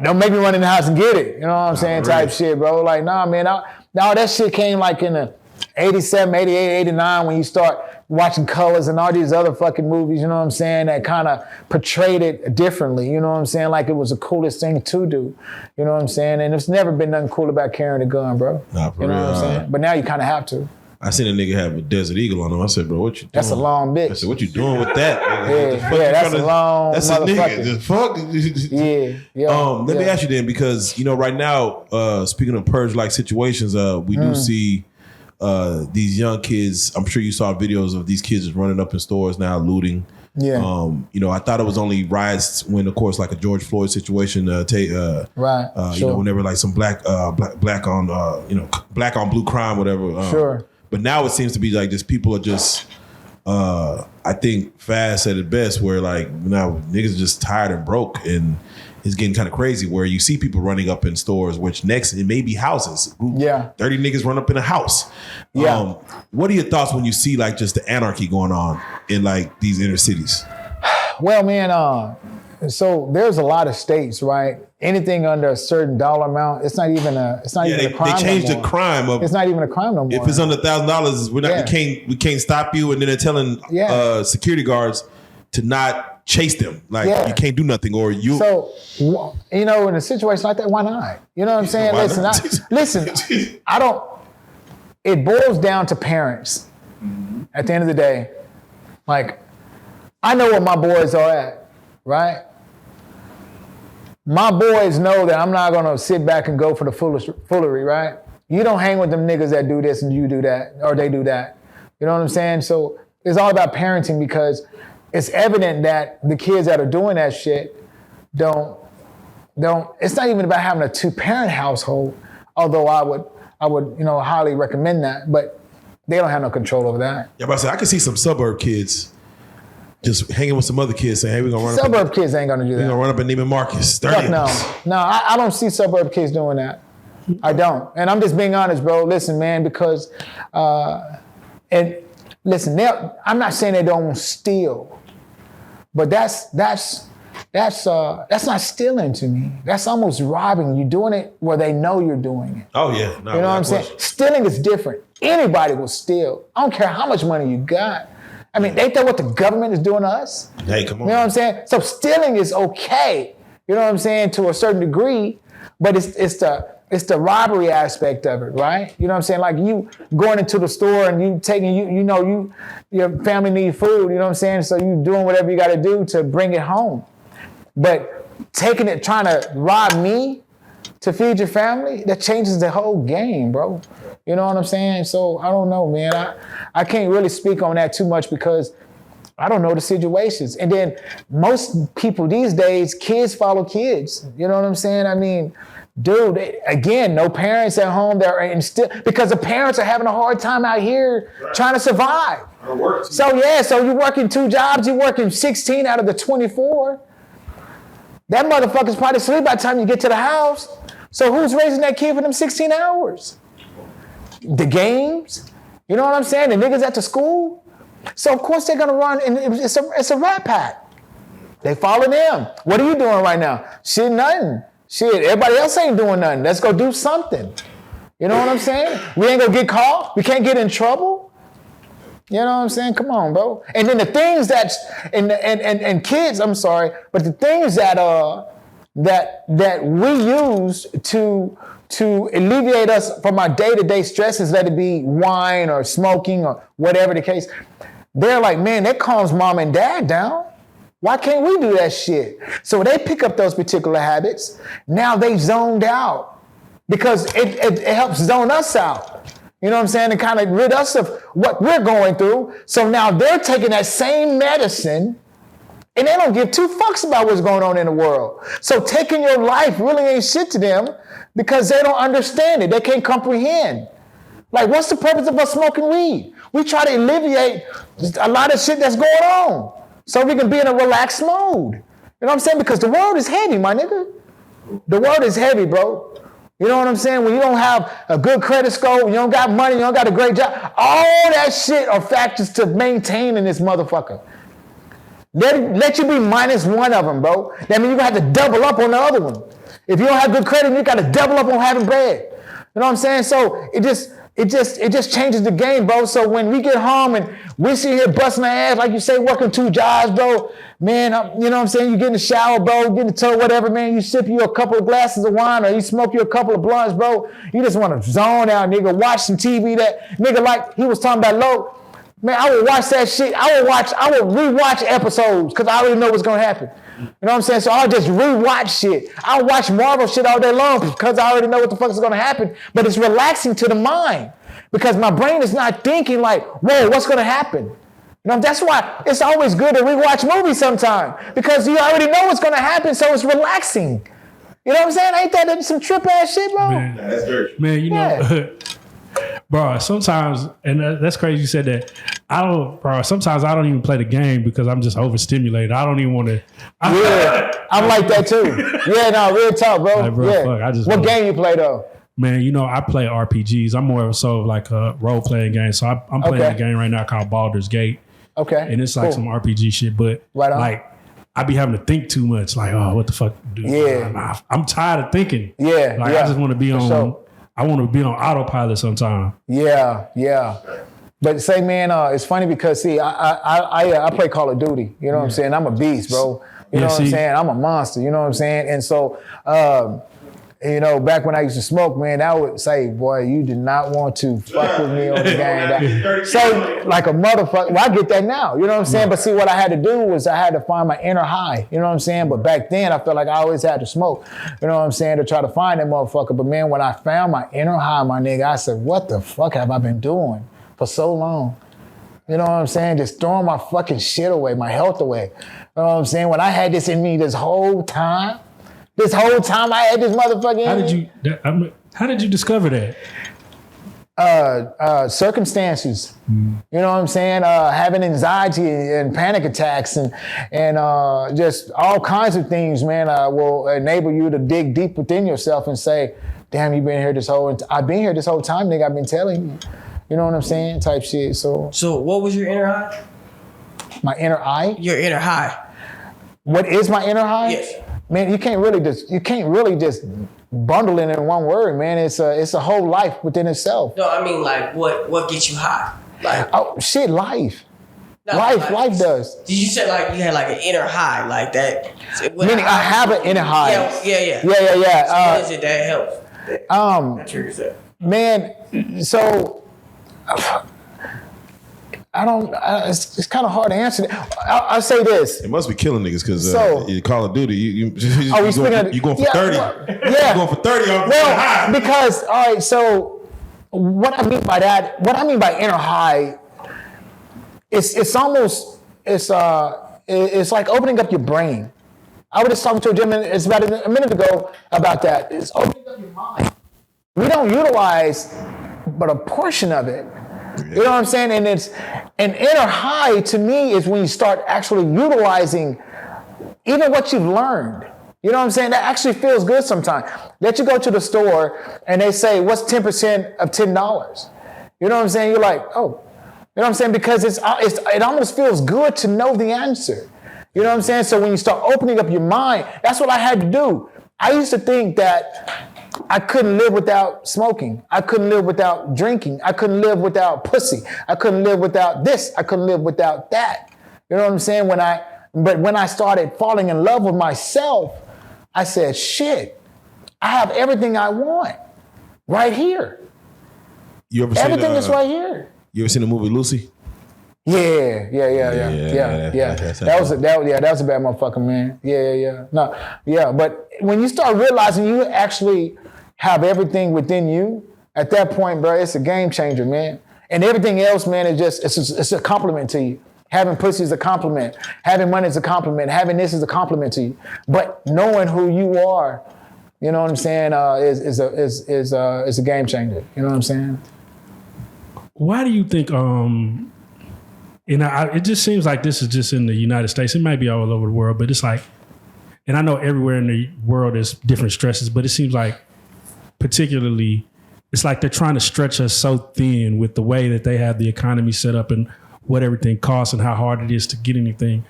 Don't make me run in the house and get it. You know what I'm saying? Type shit, bro. Like, nah, man. Now that shit came like in the 87, 88, 89 when you start watching Colors and all these other fucking movies, you know what I'm saying, that kind of portrayed it differently, you know what I'm saying, like it was the coolest thing to do, you know what I'm saying, and there's never been nothing cool about carrying a gun, bro. Nah, for you know real. what I'm saying? But now you kind of have to. I seen a nigga have a Desert Eagle on him. I said, bro, what you doing? That's a long bitch. I said, what you doing with that? Yeah, that's a long That's motherfucker. a nigga. Just fuck. Yeah. Let me ask you then, because, right now, speaking of purge-like situations, we do see these young kids. I'm sure you saw videos of these kids just running up in stores now, looting. Yeah. I thought it was only riots when, of course, like a George Floyd situation, right. Sure. whenever like some black on blue crime, whatever. Sure. But now it seems to be like just people are just, I think Faz said it best, where like now niggas are just tired and broke, and it's getting kind of crazy where you see people running up in stores, which next it may be houses. 30 niggas run up in a house. Yeah. What are your thoughts when you see like just the anarchy going on in like these inner cities? Well, man, so there's a lot of states, right? Anything under a certain dollar amount, it's not even a crime. They changed no the crime of. It's not even a crime no more. If it's under $1,000, we can't stop you, and then they're telling security guards to not chase them. Like you can't do nothing, or you. So in a situation like that, why not? You know what I'm saying? Listen, I don't. It boils down to parents. At the end of the day, like I know where my boys are at, right? My boys know that I'm not gonna sit back and go for the foolery, right? You don't hang with them niggas that do this and you do that, or they do that. You know what I'm saying? So it's all about parenting, because it's evident that the kids that are doing that shit don't it's not even about having a 2-parent household, although I would, highly recommend that, but they don't have no control over that. Yeah, but I can see some suburb kids just hanging with some other kids saying, hey, we're going to run Suburb kids ain't going to do that. We're going to run up at Neiman Marcus. Fuck no. No, I don't see suburb kids doing that. I don't. And I'm just being honest, bro. Listen, man, because, and listen, I'm not saying they don't steal, but that's not stealing to me. That's almost robbing. You're doing it where they know you're doing it. Oh, yeah. No, you know what I'm saying? Stealing is different. Anybody will steal. I don't care how much money you got. I mean, ain't that what the government is doing to us? Hey, come on. You know what I'm saying? So stealing is okay. You know what I'm saying? To a certain degree, but it's the robbery aspect of it, right? You know what I'm saying? Like you going into the store and you taking your family need food. You know what I'm saying? So you doing whatever you got to do to bring it home. But taking it, trying to rob me to feed your family, that changes the whole game, bro. You know what I'm saying? So I don't know, man. I can't really speak on that too much because I don't know the situations. And then most people these days, kids follow kids. You know what I'm saying? I mean, dude, again, no parents at home that are still because the parents are having a hard time out here trying to survive. So you're working 2 jobs, you're working 16 out of the 24. That motherfucker's probably asleep by the time you get to the house. So who's raising that kid for them 16 hours? The games, you know what I'm saying? The niggas at the school. So of course they're gonna run, and it's a rat pack. They follow them. What are you doing right now? Shit, nothing. Shit, everybody else ain't doing nothing. Let's go do something. You know what I'm saying? We ain't gonna get caught. We can't get in trouble. You know what I'm saying? Come on, bro. And then the things that and kids, I'm sorry, but the things that we use to alleviate us from our day-to-day stresses, let it be wine or smoking or whatever the case, they're like, man, that calms mom and dad down. Why can't we do that shit? So they pick up those particular habits. Now they zoned out because it helps zone us out. You know what I'm saying? To kind of rid us of what we're going through. So now they're taking that same medicine and they don't give 2 fucks about what's going on in the world. So taking your life really ain't shit to them because they don't understand it. They can't comprehend. Like, what's the purpose of us smoking weed? We try to alleviate a lot of shit that's going on so we can be in a relaxed mode. You know what I'm saying? Because the world is heavy, my nigga. The world is heavy, bro. You know what I'm saying? When you don't have a good credit score, you don't got money, you don't got a great job, all that shit are factors to maintain in this motherfucker. Let you be -1 of them, bro. That means you're going to have to double up on the other one. If you don't have good credit, you got to double up on having bread. You know what I'm saying? So it just changes the game, bro. So when we get home and we sit here busting our ass, like you say, working 2 jobs, bro, man, you know what I'm saying? You get in the shower, bro, get in the tub, whatever, man. You sip you a couple of glasses of wine or you smoke you a couple of blunts, bro. You just want to zone out, nigga, watch some TV that, nigga, like he was talking about low. Man, I would watch that shit. I would rewatch episodes because I already know what's going to happen. You know what I'm saying? So I'll just rewatch shit. I'll watch Marvel shit all day long because I already know what the fuck is going to happen. But it's relaxing to the mind because my brain is not thinking like, whoa, what's going to happen? You know, that's why it's always good to rewatch movies sometime because you already know what's going to happen, so it's relaxing. You know what I'm saying? Ain't that some trip ass shit, bro? Man, that's very true. Man, you know, bro, sometimes, and that's crazy you said that. Sometimes I don't even play the game because I'm just overstimulated. I don't even want to. Yeah, I'm like that too. Yeah, no, real talk, bro. Like, bro, yeah. fuck, what game you play though? Man, you know, I play RPGs. I'm more so like a role-playing game. So I'm playing a game right now called Baldur's Gate. Okay. And it's like some RPG shit, but like I be having to think too much. Like, oh, what the fuck, dude? Yeah. I'm tired of thinking. Yeah. Like, I just want to be on. Sure. I want to be on autopilot sometime. Yeah, yeah. But say, man, it's funny because see, I play Call of Duty. You know what I'm saying? I'm a beast, bro. You know what I'm saying? I'm a monster. You know what I'm saying? And so, you know, back when I used to smoke, man, I would say, boy, you did not want to fuck with me on the game. So, like a motherfucker, well, I get that now. You know what I'm saying? But see, what I had to do was I had to find my inner high. You know what I'm saying? But back then, I felt like I always had to smoke. You know what I'm saying? To try to find that motherfucker. But man, when I found my inner high, my nigga, I said, what the fuck have I been doing for so long? You know what I'm saying? Just throwing my fucking shit away, my health away. You know what I'm saying? When I had this in me this whole time, This whole time I had this motherfucker in me. How did you discover that? Circumstances. You know what I'm saying? Having anxiety and panic attacks and just all kinds of things, man, will enable you to dig deep within yourself and say, damn, I've been here this whole time, nigga, I've been telling you. You know what I'm saying? Type shit. So what was your inner high? My inner eye? Your inner high. What is my inner high? Yes. Man, you can't really just bundle it in one word, man. It's a whole life within itself. No, I mean like what gets you high? Like life. No, life does. Did you say like you had like an inner high like that? Meaning I have an inner high. Yeah. So what is it that helps? That triggers that. Man, so it's kind of hard to answer that. I'll say this. It must be killing niggas because you Call of Duty, you going for 30. Yeah. You're going for 30 on high. Because, all right, so what I mean by inner high, it's like opening up your brain. I was just talking to a gentleman, it's about a minute ago about that. It's opening up your mind. We don't utilize but a portion of it. You know what I'm saying? And it's an inner high to me is when you start actually utilizing even what you've learned. You know what I'm saying? That actually feels good sometimes. That you go to the store and they say, what's 10% of $10? You know what I'm saying? You're like, oh. You know what I'm saying? Because it almost feels good to know the answer. You know what I'm saying? So when you start opening up your mind, that's what I had to do. I used to think that I couldn't live without smoking. I couldn't live without drinking. I couldn't live without pussy. I couldn't live without this. I couldn't live without that. You know what I'm saying? But when I started falling in love with myself, I said, shit, I have everything I want right here. You ever everything seen, is right here. You ever seen the movie Lucy? Yeah. That was a bad motherfucker, man. Yeah. No, yeah. But when you start realizing you actually have everything within you, at that point, bro, it's a game changer, man. And everything else, man, it's a compliment to you. Having pussy is a compliment. Having money is a compliment. Having this is a compliment to you. But knowing who you are, you know what I'm saying, is a game changer. You know what I'm saying? Why do you think? It just seems like this is just in the United States. It might be all over the world, but it's like, and I know everywhere in the world there's different stresses, but it seems like particularly, it's like they're trying to stretch us so thin with the way that they have the economy set up and what everything costs and how hard it is to get anything.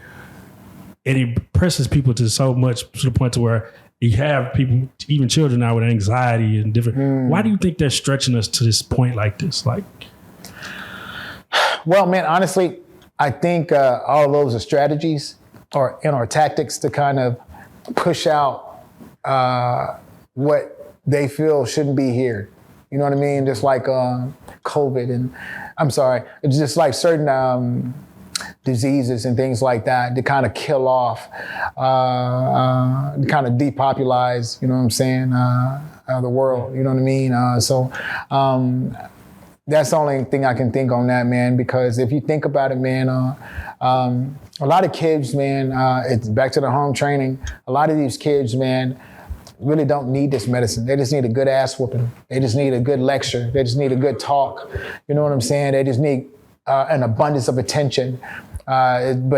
And it presses people to so much to the point to where you have people, even children now with anxiety and different. Why do you think they're stretching us to this point like this? Well, man, honestly, I think all of those are strategies or tactics to kind of push out what they feel shouldn't be here. You know what I mean? Just like COVID and it's just like certain diseases and things like that to kind of kill off, kind of depopulize, you know what I'm saying, the world, you know what I mean? That's the only thing I can think on that, man, because if you think about it, man, a lot of kids, man, it's back to the home training. A lot of these kids, man, really don't need this medicine. They just need a good ass whooping. They just need a good lecture. They just need a good talk. You know what I'm saying? They just need an abundance of attention. Forcing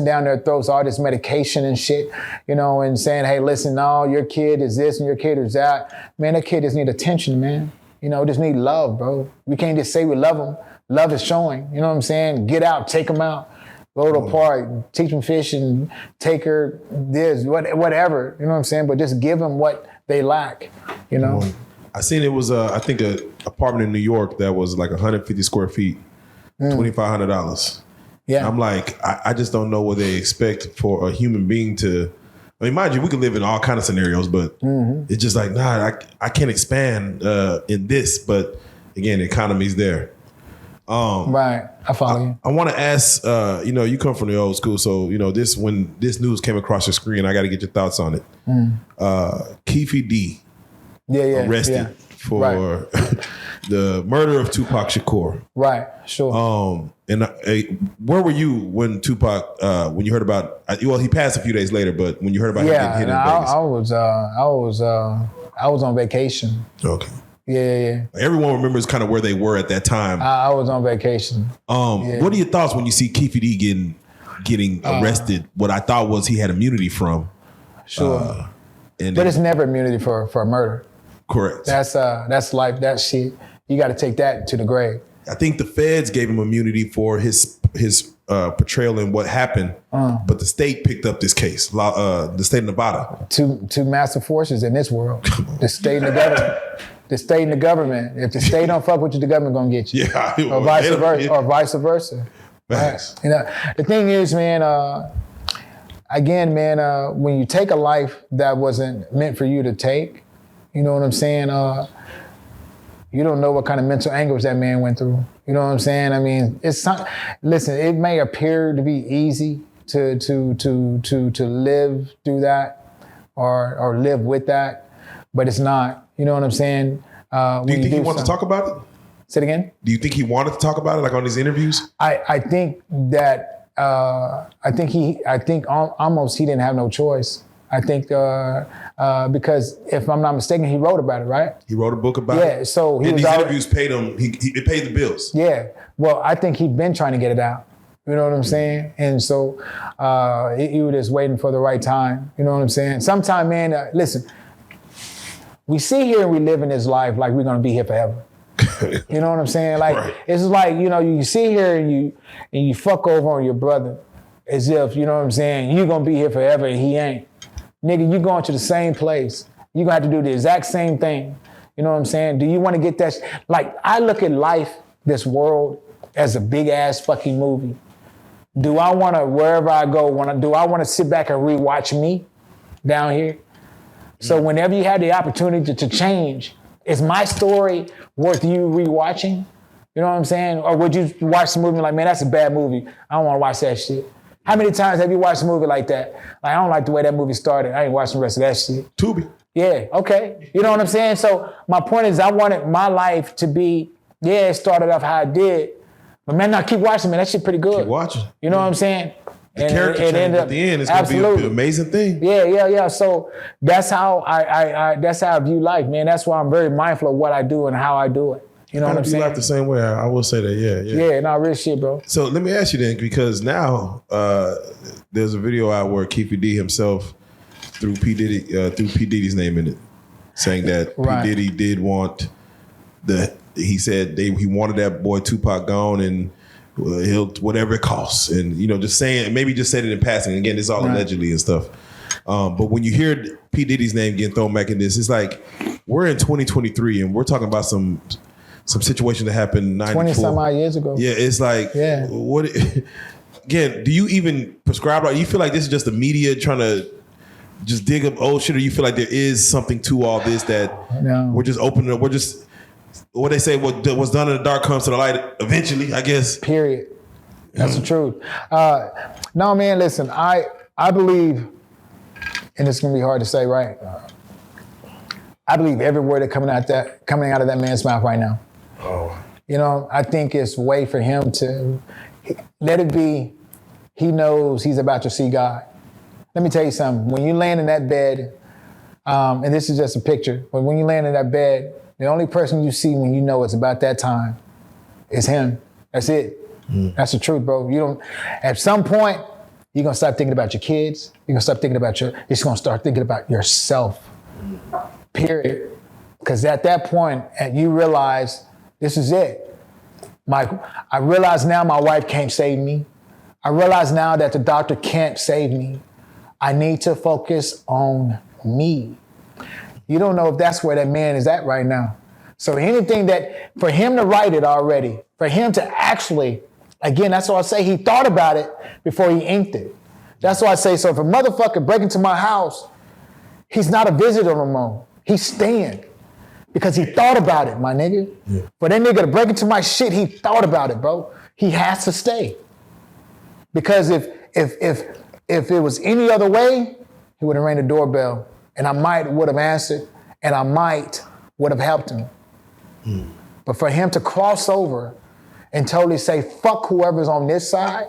down their throats all this medication and shit, you know, and saying, hey, listen, no, your kid is this and your kid is that. Man, that kid just need attention, man. You know, just need love, bro. We can't just say we love them. Love is showing. You know what I'm saying? Get out, take them out. Go to a park, teach them fishing, take her this, whatever. You know what I'm saying? But just give them what they lack, you know? I seen it was, I think, an apartment in New York that was like 150 square feet, $2,500. Yeah. I'm like, I just don't know what they expect for a human being to, I mean, mind you, we could live in all kind of scenarios, but it's just like, nah, I can't expand in this. But again, the economy's there. Right, I follow you. I want to ask, you come from the old school, so when this news came across your screen, I got to get your thoughts on it. Keefe D, arrested for the murder of Tupac Shakur. Right. Sure. And where were you when Tupac? When you heard about? Well, he passed a few days later, but when you heard about him getting hit in Vegas, I was on vacation. Okay. Yeah. Everyone remembers kind of where they were at that time. I was on vacation. What are your thoughts when you see Keefe D getting arrested? What I thought was he had immunity from. Sure. But it's never immunity for a murder. Correct. That's life. That shit. You got to take that to the grave. I think the feds gave him immunity for his portrayal in what happened, but the state picked up this case. The state of Nevada. Two massive forces in this world: the state and the government. The state and the government. If the state don't fuck with you, the government gonna get you. Yeah. Or vice versa. Or vice versa. Right. You know, the thing is, man. Again, man. When you take a life that wasn't meant for you to take, you know what I'm saying? You don't know what kind of mental anguish that man went through. You know what I'm saying? I mean, listen, it may appear to be easy to live through that or live with that, but it's not. You know what I'm saying? Do you think he wanted to talk about it? Say it again? Do you think he wanted to talk about it, like on these interviews? I think that I think almost he didn't have no choice. I think because if I'm not mistaken, he wrote about it, right? He wrote a book about it. Yeah, so he and was these interviews paid him. It paid the bills. Yeah, well, I think he'd been trying to get it out. You know what I'm saying? And so he was just waiting for the right time. You know what I'm saying? Sometime, man, listen, we sit here and we live in this life like we're gonna be here forever. You know what I'm saying? Like right. It's like, you know, you sit here and you fuck over on your brother as if, you know what I'm saying, you're gonna be here forever and he ain't. Nigga, you going to the same place. You gonna have to do the exact same thing. You know what I'm saying? Do you want to get that? Like, I look at life, this world, as a big ass fucking movie. Do I want to, wherever I go, do I want to sit back and rewatch me down here? So whenever you have the opportunity to change, is my story worth you rewatching? You know what I'm saying? Or would you watch the movie like, man, that's a bad movie. I don't want to watch that shit. How many times have you watched a movie like that? Like, I don't like the way that movie started. I ain't watching the rest of that shit. Tubi. Yeah, okay. You know what I'm saying? So my point is I wanted my life to be, yeah, it started off how it did, but man, now keep watching, man. That shit pretty good. Keep watching. You know what I'm saying? The character change at the end is going to be an amazing thing. Yeah. So that's how that's how I view life, man. That's why I'm very mindful of what I do and how I do it. You know what I'm saying? Life the same way. I will say that. Yeah. Yeah, no, real shit, bro. So let me ask you then, because now there's a video out where Keefe D himself threw P Diddy's name in it, saying that right. P Diddy did want he said he wanted that boy Tupac gone and he'll whatever it costs, and you know, just saying, maybe just said it in passing. Again, it's all right. Allegedly and stuff. But when you hear P Diddy's name getting thrown back in this, it's like we're in 2023 and we're talking about some situation that happened 94. 20 some odd years ago. Yeah, it's like, what? Again, do you even prescribe? You feel like this is just the media trying to just dig up old shit, or you feel like there is something to all this that we're just opening up? We're just, what they say, what was done in the dark comes to the light eventually, I guess. Period. That's the truth. No, man, listen, I believe, and it's gonna be hard to say, right? I believe every word that's coming out of that man's mouth right now. Oh. You know, I think it's a way for him to let it be. He knows he's about to see God. Let me tell you something. When you land in that bed, and this is just a picture, but when you land in that bed, the only person you see when you know it's about that time is him. That's it. That's the truth, bro. You don't. At some point, you're gonna stop thinking about your kids. You're gonna stop thinking about you're just gonna start thinking about yourself. Period. Because at that point, you realize this is it. I realize now my wife can't save me. I realize now that the doctor can't save me. I need to focus on me. You don't know if that's where that man is at right now. So anything that, for him to write it already, for him to actually, again, that's why I say he thought about it before he inked it. That's why I say, so if a motherfucker break into my house, he's not a visitor no more. He's staying. Because he thought about it, my nigga. Yeah. For that nigga to break into my shit, he thought about it, bro. He has to stay. Because if it was any other way, he would have rang the doorbell, and I might would have answered, and I might would have helped him. But for him to cross over and totally say, fuck whoever's on this side,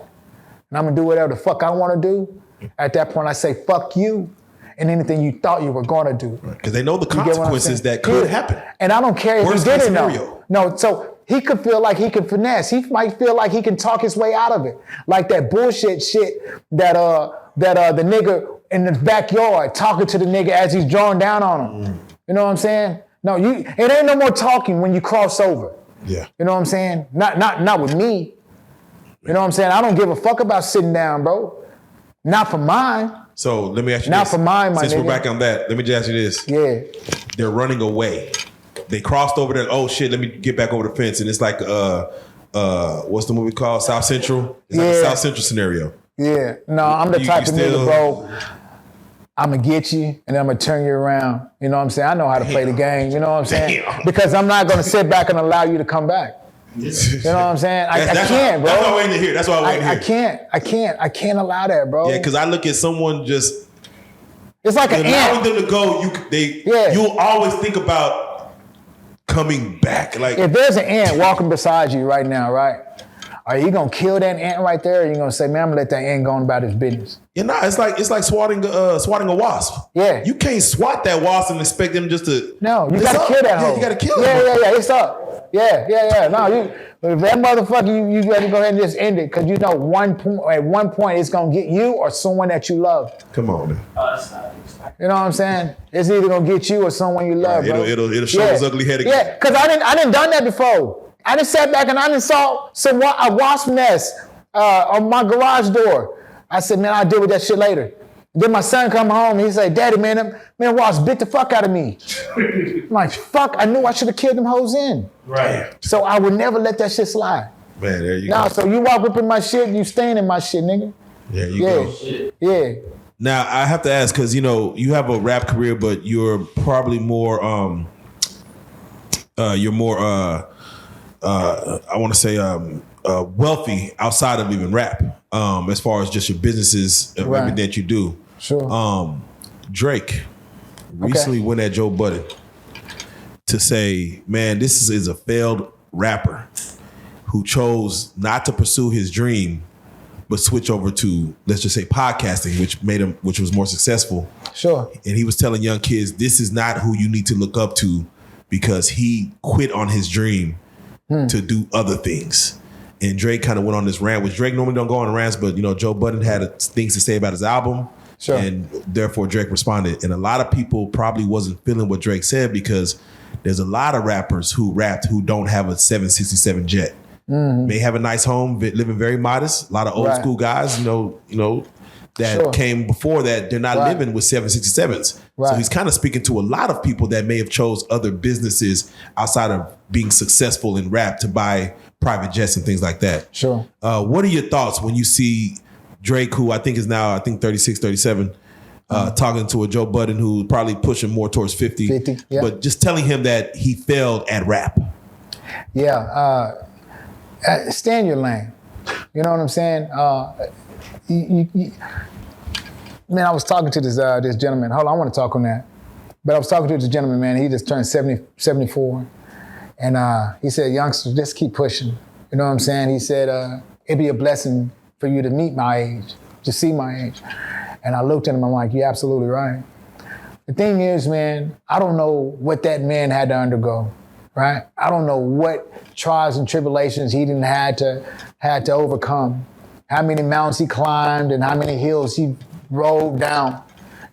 and I'm gonna do whatever the fuck I wanna do, at that point I say, fuck you and anything you thought you were gonna do. Because they know the consequences that could happen. And I don't care if Worst he did case it. scenario. No, so he could feel like he can finesse. He might feel like he can talk his way out of it. Like that bullshit shit that the nigga in the backyard talking to the nigga as he's drawing down on him. You know what I'm saying? No, it ain't no more talking when you cross over. Yeah. You know what I'm saying? Not with me. You know what I'm saying? I don't give a fuck about sitting down, bro. Not for mine. So let me ask you Not this. for mine, my Since nigga. we're back on that, let me just ask you this. Yeah. They're running away. They crossed over there. Oh shit, let me get back over the fence. And it's like what's the movie called? South Central? It's like a South Central scenario. Yeah. No, I'm the type of still- nigga, bro. I'm gonna get you and I'm gonna turn you around. You know what I'm saying? I know how to play the game. You know what I'm saying? Because I'm not gonna sit back and allow you to come back. You know what I'm saying? I can't, bro. That's what I'm waiting to hear. That's what I'm waiting to hear. I can't allow that, bro. Yeah, because I look at someone just it's like an allowing ant. them to go. You'll always think about coming back. Like If there's an ant walking beside you right now, right? Are you gonna kill that ant right there? Or are you gonna say, man, I'm gonna let that ant go on about his business? it's like swatting a wasp. Yeah. You can't swat that wasp and expect them just to. No, you It's gotta up. kill that Yeah, hoe. you gotta kill it. Yeah, it's up. Yeah. No, if that motherfucker, you better go ahead and just end it, because you know at one point it's gonna get you or someone that you love. Come on, man. You know what I'm saying? It's either gonna get you or someone you love, bro. It'll show his ugly head again. Yeah, because I didn't done that before. I done sat back and I done saw a wasp nest on my garage door. I said, man, I'll deal with that shit later. Then my son come home and he said, Daddy, man, wasp bit the fuck out of me. I'm like, fuck, I knew I should have killed them hoes in. Right. So I would never let that shit slide. Man, there you Nah, go. so you walk up in my shit, you staying in my shit, nigga. There you go. Yeah. Now I have to ask, because you have a rap career, but you're probably more I want to say wealthy outside of even rap, as far as just your businesses and everything that you do. Sure. Drake recently went at Joe Budden to say, man, this is a failed rapper who chose not to pursue his dream, but switch over to, let's just say, podcasting, which was more successful. Sure. And he was telling young kids, this is not who you need to look up to, because he quit on his dream to do other things. And Drake kind of went on this rant, which Drake normally don't go on rants, but Joe Budden had things to say about his album. Sure. And therefore Drake responded. And a lot of people probably wasn't feeling what Drake said, because there's a lot of rappers who rapped who don't have a 767 jet. May have a nice home, living very modest. A lot of old school guys, that came before that, they're not living with 767s. Right. So he's kind of speaking to a lot of people that may have chose other businesses outside of being successful in rap to buy private jets and things like that. Sure. What are your thoughts when you see Drake, who I think is now 36, 37, talking to a Joe Budden who's probably pushing more towards 50, but just telling him that he failed at rap? Yeah. Stay in your lane. You know what I'm saying? Man, I was talking to this gentleman. Hold on, I want to talk on that. But I was talking to this gentleman, man. He just turned 74. And he said, youngsters, just keep pushing. You know what I'm saying? He said, it'd be a blessing for you to meet my age, to see my age. And I looked at him, I'm like, you're absolutely right. The thing is, man, I don't know what that man had to undergo, right? I don't know what trials and tribulations he didn't had to overcome. How many mountains he climbed and how many hills he rolled down,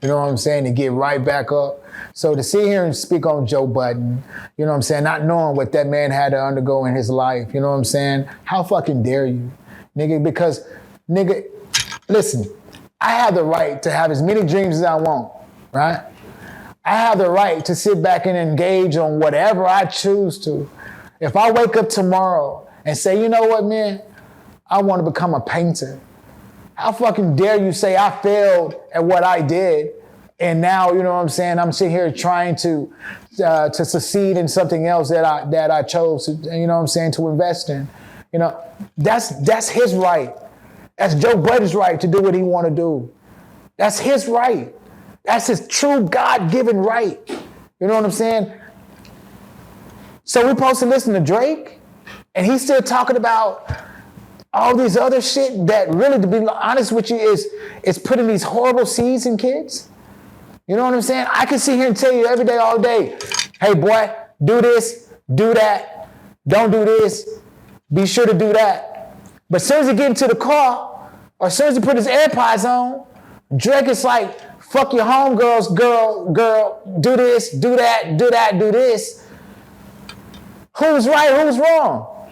you know what I'm saying, to get right back up. So to sit here and speak on Joe Budden, you know what I'm saying, not knowing what that man had to undergo in his life, you know what I'm saying, how fucking dare you, nigga? Because, nigga, listen, I have the right to have as many dreams as I want, right? I have the right to sit back and engage on whatever I choose to. If I wake up tomorrow and say, you know what, man, I want to become a painter. How fucking dare you say I failed at what I did, and now, you know what I'm saying, I'm sitting here trying to succeed in something else that I chose to, you know what I'm saying, to invest in. You know, that's his right. That's Joe Budden's right to do what he want to do. That's his right. That's his true God-given right. You know what I'm saying? So we're supposed to listen to Drake, and he's still talking about all these other shit that really, to be honest with you, is putting these horrible seeds in kids. You know what I'm saying? I can sit here and tell you every day, all day, hey boy, do this, do that, don't do this, be sure to do that. But as soon as he get into the car, or as soon as he put his AirPods on, Drake is like, fuck your homegirls, girl, do this, do that, do this. Who's right, who's wrong?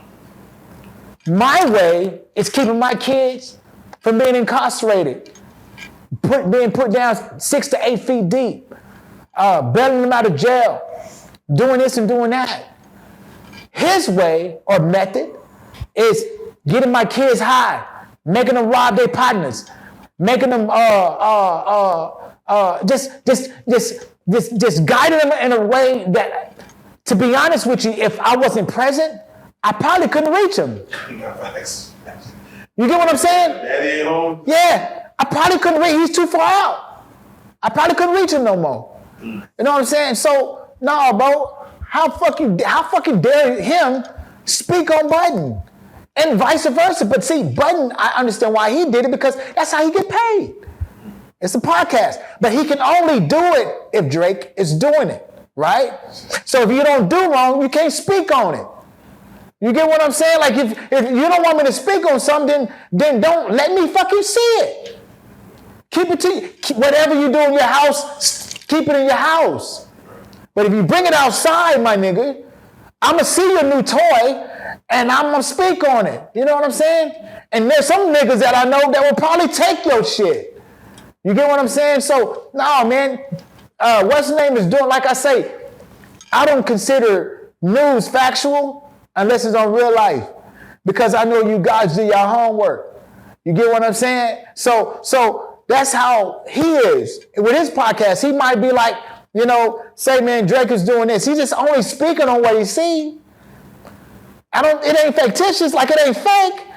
My way is keeping my kids from being incarcerated, being put down 6 to 8 feet deep, bailing them out of jail, doing this and doing that. His way or method is getting my kids high, making them rob their partners, making them just guiding them in a way that, to be honest with you, if I wasn't present, I probably couldn't reach him. You get what I'm saying? Daddy ain't home. Yeah, I probably couldn't reach. He's too far out. I probably couldn't reach him no more. You know what I'm saying? So, no, bro. How fucking dare him speak on Button? And vice versa. But see, Button, I understand why he did it, because that's how he get paid. It's a podcast. But he can only do it if Drake is doing it, right? So if you don't do wrong, you can't speak on it. You get what I'm saying? Like if you don't want me to speak on something, then don't let me fucking see it. Keep it to you. Whatever you do in your house, keep it in your house. But if you bring it outside, my nigga, I'm going to see your new toy and I'm going to speak on it. You know what I'm saying? And there's some niggas that I know that will probably take your shit. You get what I'm saying? So, no, man, what's the name is doing, like I say, I don't consider news factual unless it's on real life, because I know you guys do your homework. You get what I'm saying? So that's how he is. With his podcast, he might be like, you know, say, man, Drake is doing this. He's just only speaking on what he see. It ain't fictitious, like it ain't fake.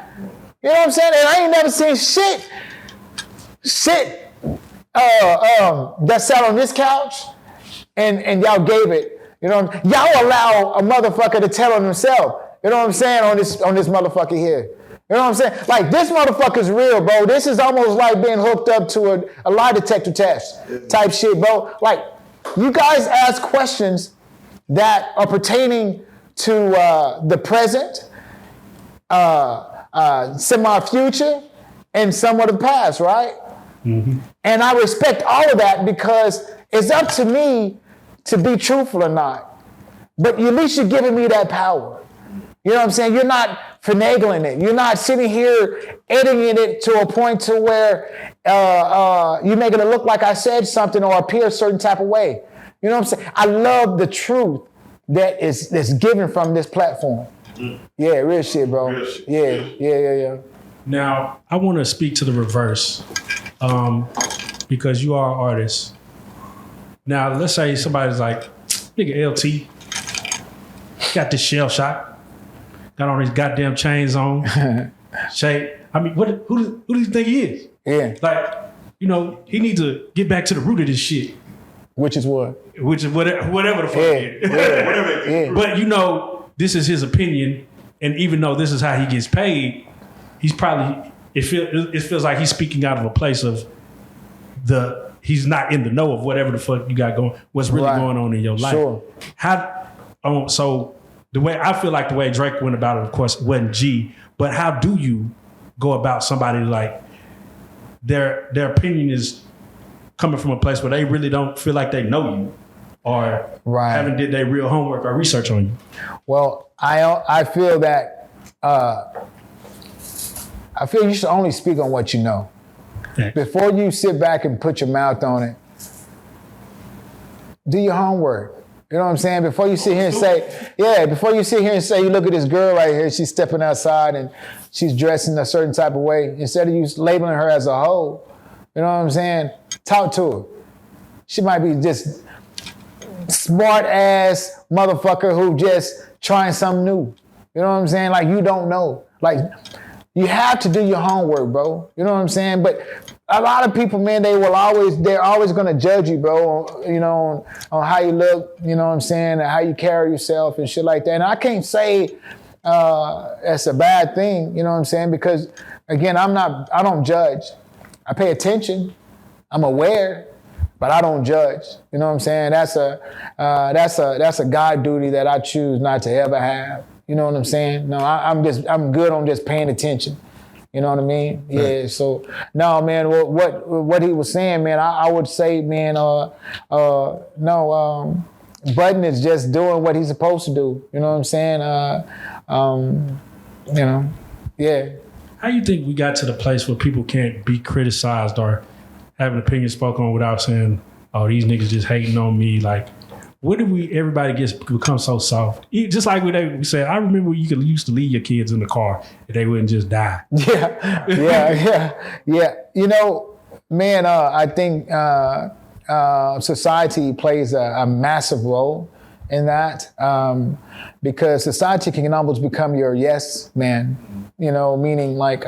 You know what I'm saying? And I ain't never seen shit that sat on this couch and y'all gave it. You know, y'all allow a motherfucker to tell on himself. You know what I'm saying, on this motherfucker here. You know what I'm saying? Like, this motherfucker's real, bro. This is almost like being hooked up to a lie detector test type shit, bro. Like, you guys ask questions that are pertaining to the present, semi-future, and some of the past, right? Mm-hmm. And I respect all of that, because it's up to me to be truthful or not. But at least you're giving me that power. You know what I'm saying? You're not finagling it. You're not sitting here editing it to a point to where you're making it look like I said something or appear a certain type of way. You know what I'm saying? I love the truth that's given from this platform. Yeah, real shit, bro. Real shit. Yeah. Now, I want to speak to the reverse, because you are an artist. Now, let's say somebody's like, nigga, LT, got this shell shot, got all these goddamn chains on, shape. I mean, who do you think he is? Yeah. Like, you know, he needs to get back to the root of this shit. Which is what? Which is whatever the fuck it is. Yeah. But, you know, this is his opinion, and even though this is how he gets paid, he's probably, it feels like he's speaking out of a place of he's not in the know of whatever the fuck you got going, what's really going on in your life. Sure. So the way I feel like the way Drake went about it, of course, wasn't G, but how do you go about somebody like their opinion is coming from a place where they really don't feel like they know you or haven't did their real homework or research on you? Well, I feel that you should only speak on what you know. Okay. Before you sit back and put your mouth on it, do your homework. You know what I'm saying? Before you sit here and say, you look at this girl right here, she's stepping outside and she's dressed in a certain type of way. Instead of you labeling her as a hoe, you know what I'm saying? Talk to her. She might be just smart ass motherfucker who just trying something new. You know what I'm saying? Like, you don't know. Like, You have to do your homework, bro. You know what I'm saying? But a lot of people, man, they're always gonna judge you, bro, on how you look, you know what I'm saying, and how you carry yourself and shit like that. And I can't say that's a bad thing, you know what I'm saying? Because again, I don't judge. I pay attention. I'm aware, but I don't judge. You know what I'm saying? That's a God duty that I choose not to ever have. You know what I'm saying? No, I'm good on just paying attention. You know what I mean? Yeah. So no, man. What he was saying, man. I would say, man. Button is just doing what he's supposed to do. You know what I'm saying? Yeah. How you think we got to the place where people can't be criticized or have an opinion spoken on without saying, "Oh, these niggas just hating on me"? Like, where did everybody become so soft? Just like when we said, I remember you used to leave your kids in the car and they wouldn't just die. Yeah. You know, man, I think society plays a massive role in that because society can almost become your yes man, you know, meaning like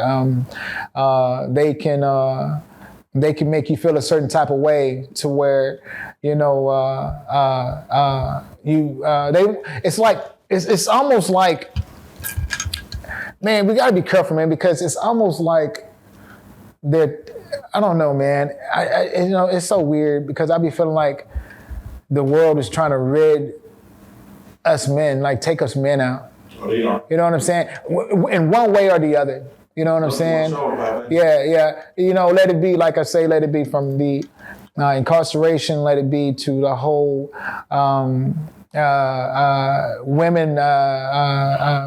they can make you feel a certain type of way to where, you know, it's almost like, man, we gotta be careful, man, because it's almost like that. I don't know, man. It's so weird because I be feeling like the world is trying to rid us men, like take us men out. Oh, they are. You know what I'm saying? In one way or the other. You know what I'm saying? Yeah. You know, let it be, like I say, let it be from the incarceration, let it be to the whole women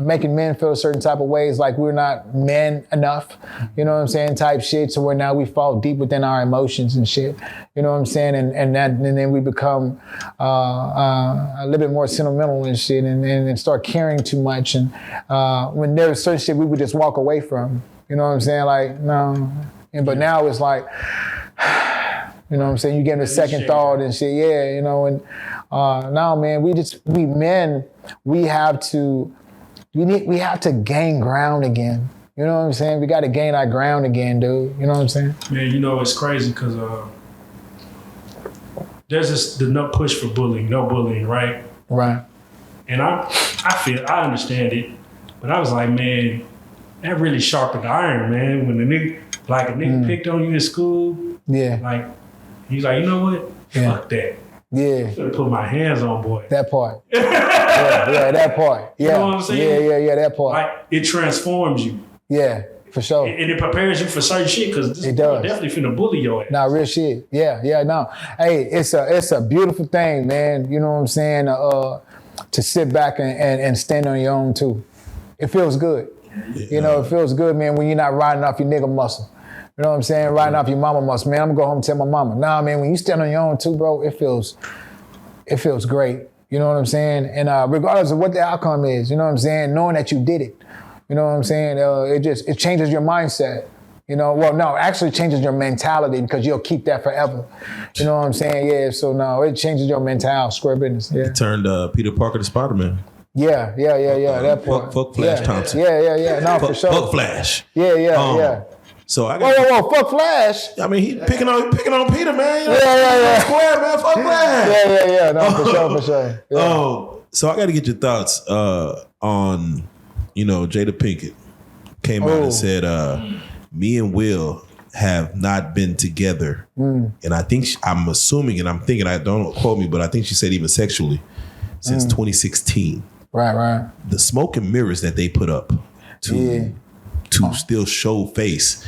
making men feel certain type of ways, like we're not men enough, you know what I'm saying, type shit, so where now we fall deep within our emotions and shit, you know what I'm saying, and then we become a little bit more sentimental and shit, and start caring too much, and when there's certain shit we would just walk away from, you know what I'm saying, like, no, but now it's like, you know what I'm saying, you get a second thought and shit, yeah, you know, and now, man, we men, we have to gain ground again. You know what I'm saying? We got to gain our ground again, dude. You know what I'm saying? Man, you know, it's crazy because there's the no push for bullying, no bullying, right? Right. And I understand it, but I was like, man, that really sharpened the iron, man. When a nigga picked on you in school, yeah, like, he's like, you know what? Yeah. Fuck that. Yeah. I'm gonna put my hands on boy. That part. yeah, that part. Yeah. You know what I'm saying? Yeah, that part. Like, it transforms you. Yeah, for sure. And it prepares you for certain shit, because this boy definitely finna bully your ass. Nah, real shit. Yeah, no. Hey, it's a beautiful thing, man. You know what I'm saying? To sit back and stand on your own too. It feels good. Yeah. You know, it feels good, man, when you're not riding off your nigga muscle. You know what I'm saying? Riding off your mama muscle. Man, I'm gonna go home and tell my mama. Nah, man, when you stand on your own too, bro, it feels great. You know what I'm saying? And regardless of what the outcome is, you know what I'm saying? Knowing that you did it. You know what I'm saying? It changes your mindset. You know, well, no, actually changes your mentality, because you'll keep that forever. You know what I'm saying? Yeah, so no, it changes your mentality, square business. Yeah. It turned Peter Parker to Spider-Man. Yeah, that part. Fuck Flash Thompson. Yeah, no, for sure. Fuck Flash. Yeah. So I got whoa, fuck Flash. I mean, he picking on Peter, man. You know, yeah. Square, man. Fuck Flash. Yeah. No, for sure. Yeah. Oh, so I got to get your thoughts on, you know, Jada Pinkett came out and said, me and Will have not been together. And I think, I'm assuming, and I'm thinking, I don't quote me, but I think she said even sexually, since 2016. Right. The smoke and mirrors that they put up to still show face,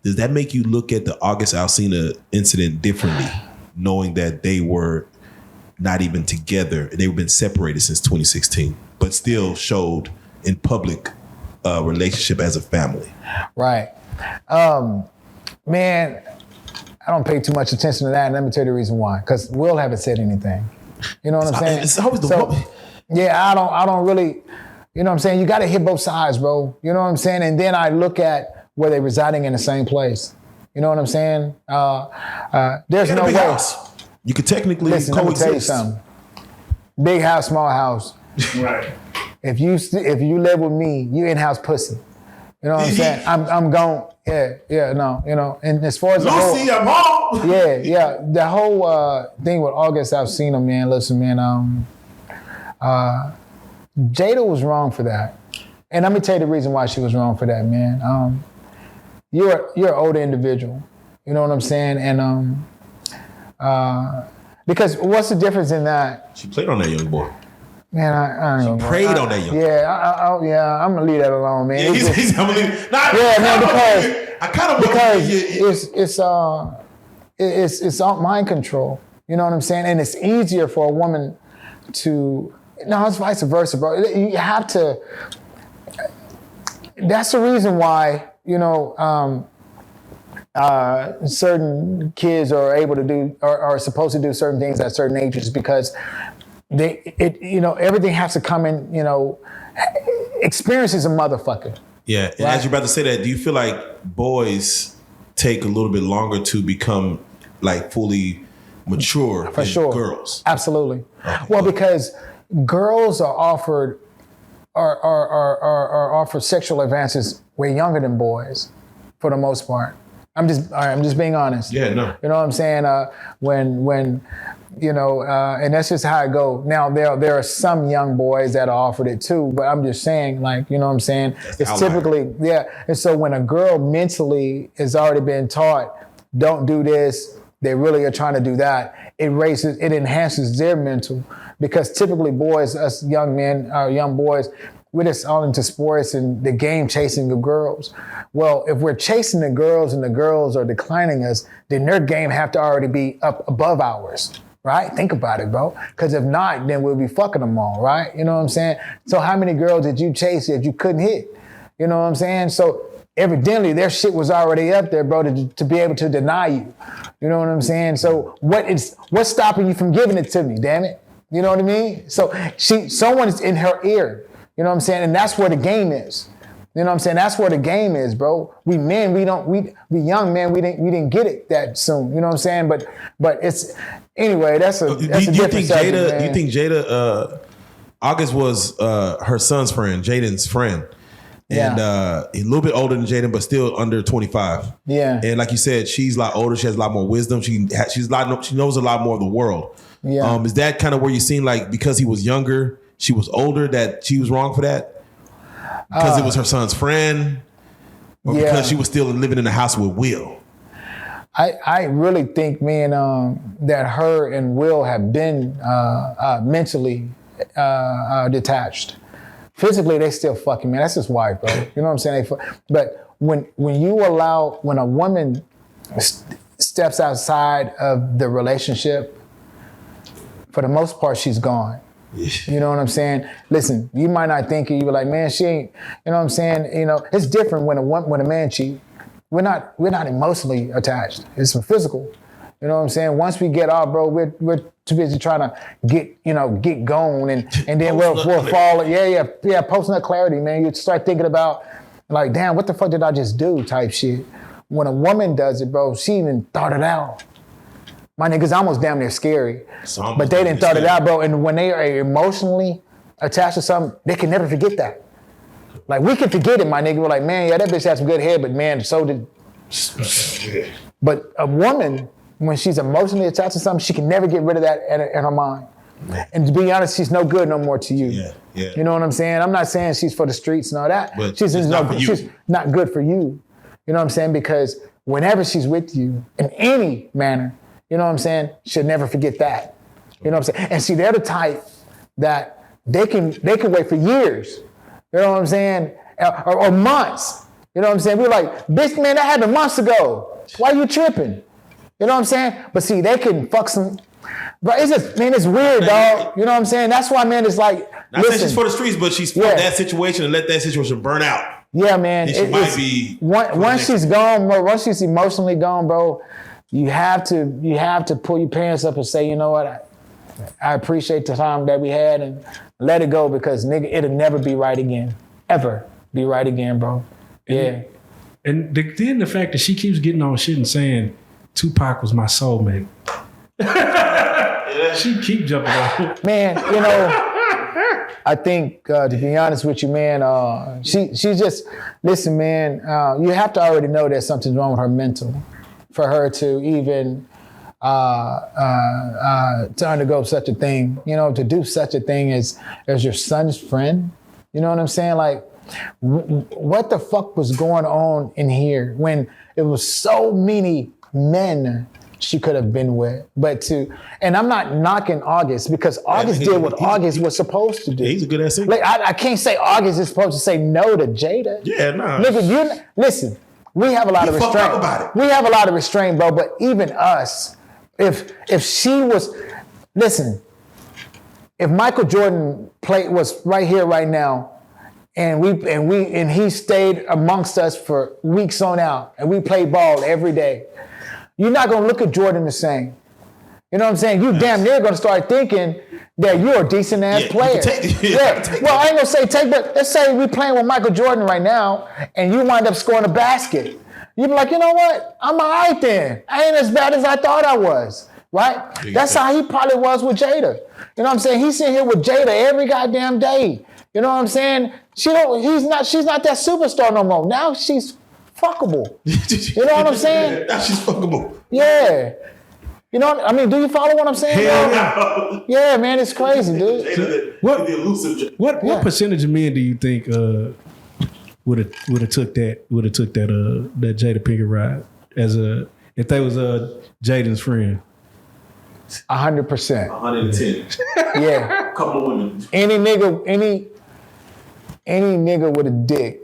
does that make you look at the August Alsina incident differently, knowing that they were not even together, they've been separated since 2016, but still showed in public relationship as a family? Right. Man, I don't pay too much attention to that, and let me tell you the reason why. Because Will haven't said anything. You know what I'm saying? It's always the woman. Yeah, I don't really. You know what I'm saying? You got to hit both sides, bro. You know what I'm saying? And then I look at where they're residing in the same place. You know what I'm saying? There's no way. House. You could technically coexist. Let me tell you something. Big house, small house. Right. If you live with me, you in-house pussy. You know what I'm saying? I'm gone. Yeah, no, you know. And as far as Lucy, I'm home. Yeah. The whole thing with August Alsina, man. Listen, man. Jada was wrong for that, and let me tell you the reason why she was wrong for that, man. You're an older individual. You know what I'm saying? And because what's the difference in that? She played on that young boy. Man, I don't know. Preyed on that young. Yeah, I'm gonna leave that alone, man. Yeah, he's gonna leave. It's mind control. You know what I'm saying? And it's easier for a woman to. No, it's vice versa, bro. You have to. That's the reason why certain kids are able to do are supposed to do certain things at certain ages because. Everything has to come in, experience is a motherfucker. Yeah, and as you're about to say that, do you feel like boys take a little bit longer to become like fully mature than girls? Absolutely. Okay. Well, because girls are offered sexual advances way younger than boys, for the most part. I'm just being honest. Yeah, no. You know what I'm saying? And that's just how it goes. Now, there are some young boys that are offered it too, but I'm just saying, like, you know what I'm saying? It's typically, And so when a girl mentally has already been taught, don't do this, they really are trying to do that, it enhances their mental. Because typically boys, us young men, young boys, we're just all into sports and the game chasing the girls. Well, if we're chasing the girls and the girls are declining us, then their game have to already be up above ours, right? Think about it, bro. Because if not, then we'll be fucking them all, right? You know what I'm saying? So how many girls did you chase that you couldn't hit? You know what I'm saying? So evidently their shit was already up there, bro, to be able to deny you. You know what I'm saying? So what's stopping you from giving it to me, damn it? You know what I mean? So someone's in her ear. You know what I'm saying? And that's where the game is. You know what I'm saying? That's where the game is, bro. We young men, we didn't get it that soon. You know what I'm saying? But it's anyway, that's a different subject, man. Do you think Jada August was her son's friend, Jaden's friend? And a little bit older than Jaden, but still under 25. Yeah. And like you said, she's a lot older. She has a lot more wisdom. She knows a lot more of the world. Yeah. Is that kind of where you seen like because he was younger, she was older, that she was wrong for that? Because it was her son's friend? Or because she was still living in the house with Will? I really think, man, that her and Will have been mentally detached. Physically, they still fucking, man. That's his wife, bro. You know what I'm saying? But when a woman steps outside of the relationship, for the most part, she's gone. You know what I'm saying? Listen, you might not think it. You be like, man, she ain't. You know what I'm saying? You know, it's different when a man cheats. We're not emotionally attached. It's physical. You know what I'm saying? Once we get off, bro, we're too busy trying to get going, and then we'll fall. Yeah. Post-nut clarity, man. You start thinking about like, damn, what the fuck did I just do? Type shit. When a woman does it, bro, she even thought it out. My niggas almost damn near scary. But they didn't thought it out, bro. And when they are emotionally attached to something, they can never forget that. Like, we can forget it, my nigga. We're like, man, yeah, that bitch had some good head, but man, so did. But a woman, when she's emotionally attached to something, she can never get rid of that in her mind. And to be honest, she's no good no more to you. Yeah. You know what I'm saying? I'm not saying she's for the streets and all that. But she's not good for you. You know what I'm saying? Because whenever she's with you, in any manner, you know what I'm saying, she'll never forget that. You know what I'm saying? And see, they're the type that they can wait for years. You know what I'm saying? Or months. You know what I'm saying? We're like, bitch, man, that happened months ago. Why you tripping? You know what I'm saying? But see, they can fuck some. But it's just, man, it's weird, dog. You know what I'm saying? That's why, man, it's like, not saying she's for the streets, but she's for that situation and let that situation burn out. Yeah, man. She might be. Once she's gone, bro, once she's emotionally gone, bro, you have to pull your pants up and say, you know what, I appreciate the time that we had and let it go, because nigga, it'll never be right again. Ever be right again, bro. Yeah. And then the fact that she keeps getting on shit and saying Tupac was my soulmate. She keep jumping on. Man, you know, I think to be honest with you, man, she's just listen, man. You have to already know there's something wrong with her mental for her to even to undergo such a thing. You know, to do such a thing as your son's friend. You know what I'm saying? Like, what the fuck was going on in here when it was so many men she could have been with, and I'm not knocking August because August did what August was supposed to do. He's a good ass singer. Like, I can't say August is supposed to say no to Jada. Yeah, nah. Nigga, listen, we have a lot of restraint. About it. We have a lot of restraint, bro, but even us, if she was, listen, if Michael Jordan was right here right now, and he stayed amongst us for weeks on out, and we played ball every day, you're not gonna look at Jordan the same. You know what I'm saying? You damn near gonna start thinking that you're a decent ass player. Well, I ain't gonna say but let's say we playing with Michael Jordan right now, and you wind up scoring a basket. You be like, you know what? I'm all right then. I ain't as bad as I thought I was. Right? That's how he probably was with Jada. You know what I'm saying? He's sitting here with Jada every goddamn day. You know what I'm saying? She's not that superstar no more. Now she's fuckable. You know what I'm saying? Now she's fuckable. Yeah. You know what I mean? Do you follow what I'm saying? Hell yeah, man, it's crazy, dude. What percentage of men do you think would have took that Jada Pinkett ride if they was Jaden's friend? 100%. 110. Yeah. A couple of women. Any nigga with a dick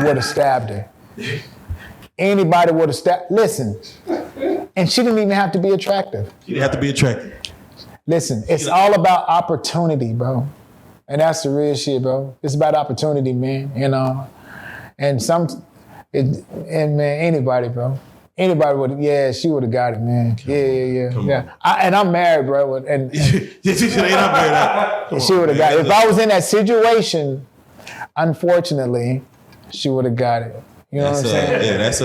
would have stabbed her. Anybody would have stabbed. Listen, and she didn't even have to be attractive. She didn't have to be attractive. Listen, it's all about opportunity, bro. And that's the real shit, bro. It's about opportunity, man. You know, and man, anybody, bro. Anybody would, she would have got it, man. Yeah. And I'm married, bro. And she would have got it. If I was in that situation, unfortunately, she would have got it. You know what I'm saying? Yeah, that's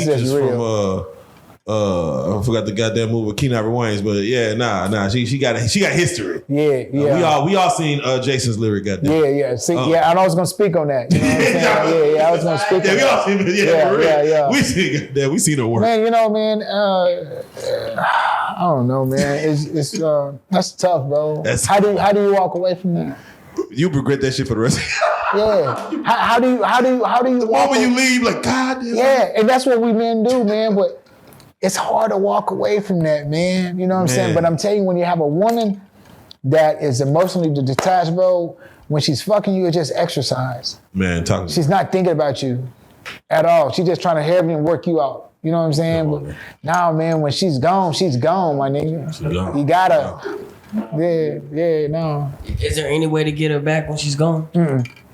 Peaches real. From I forgot the goddamn movie with Keenan Wayans, but she got history. Yeah. We all seen Jason's lyric, goddamn. Yeah. See, and I was gonna speak on that. You know what I'm saying? I was gonna speak on that. We all seen it. Yeah. We seen it work. Man, you know, man, I don't know, man. It's that's tough, bro. How do you walk away from that? You regret that shit for the rest of Yeah. How do you the walk moment you leave, like, God damn. Yeah, and that's what we men do, man, but it's hard to walk away from that, man. You know what I'm saying? But I'm telling you, when you have a woman that is emotionally detached, bro, when she's fucking you, it's just exercise. Man, she's not thinking about you at all. She's just trying to have you and work you out. You know what I'm saying? But now, man, when she's gone, my nigga. She's gone. You gotta. No. Is there any way to get her back when she's gone?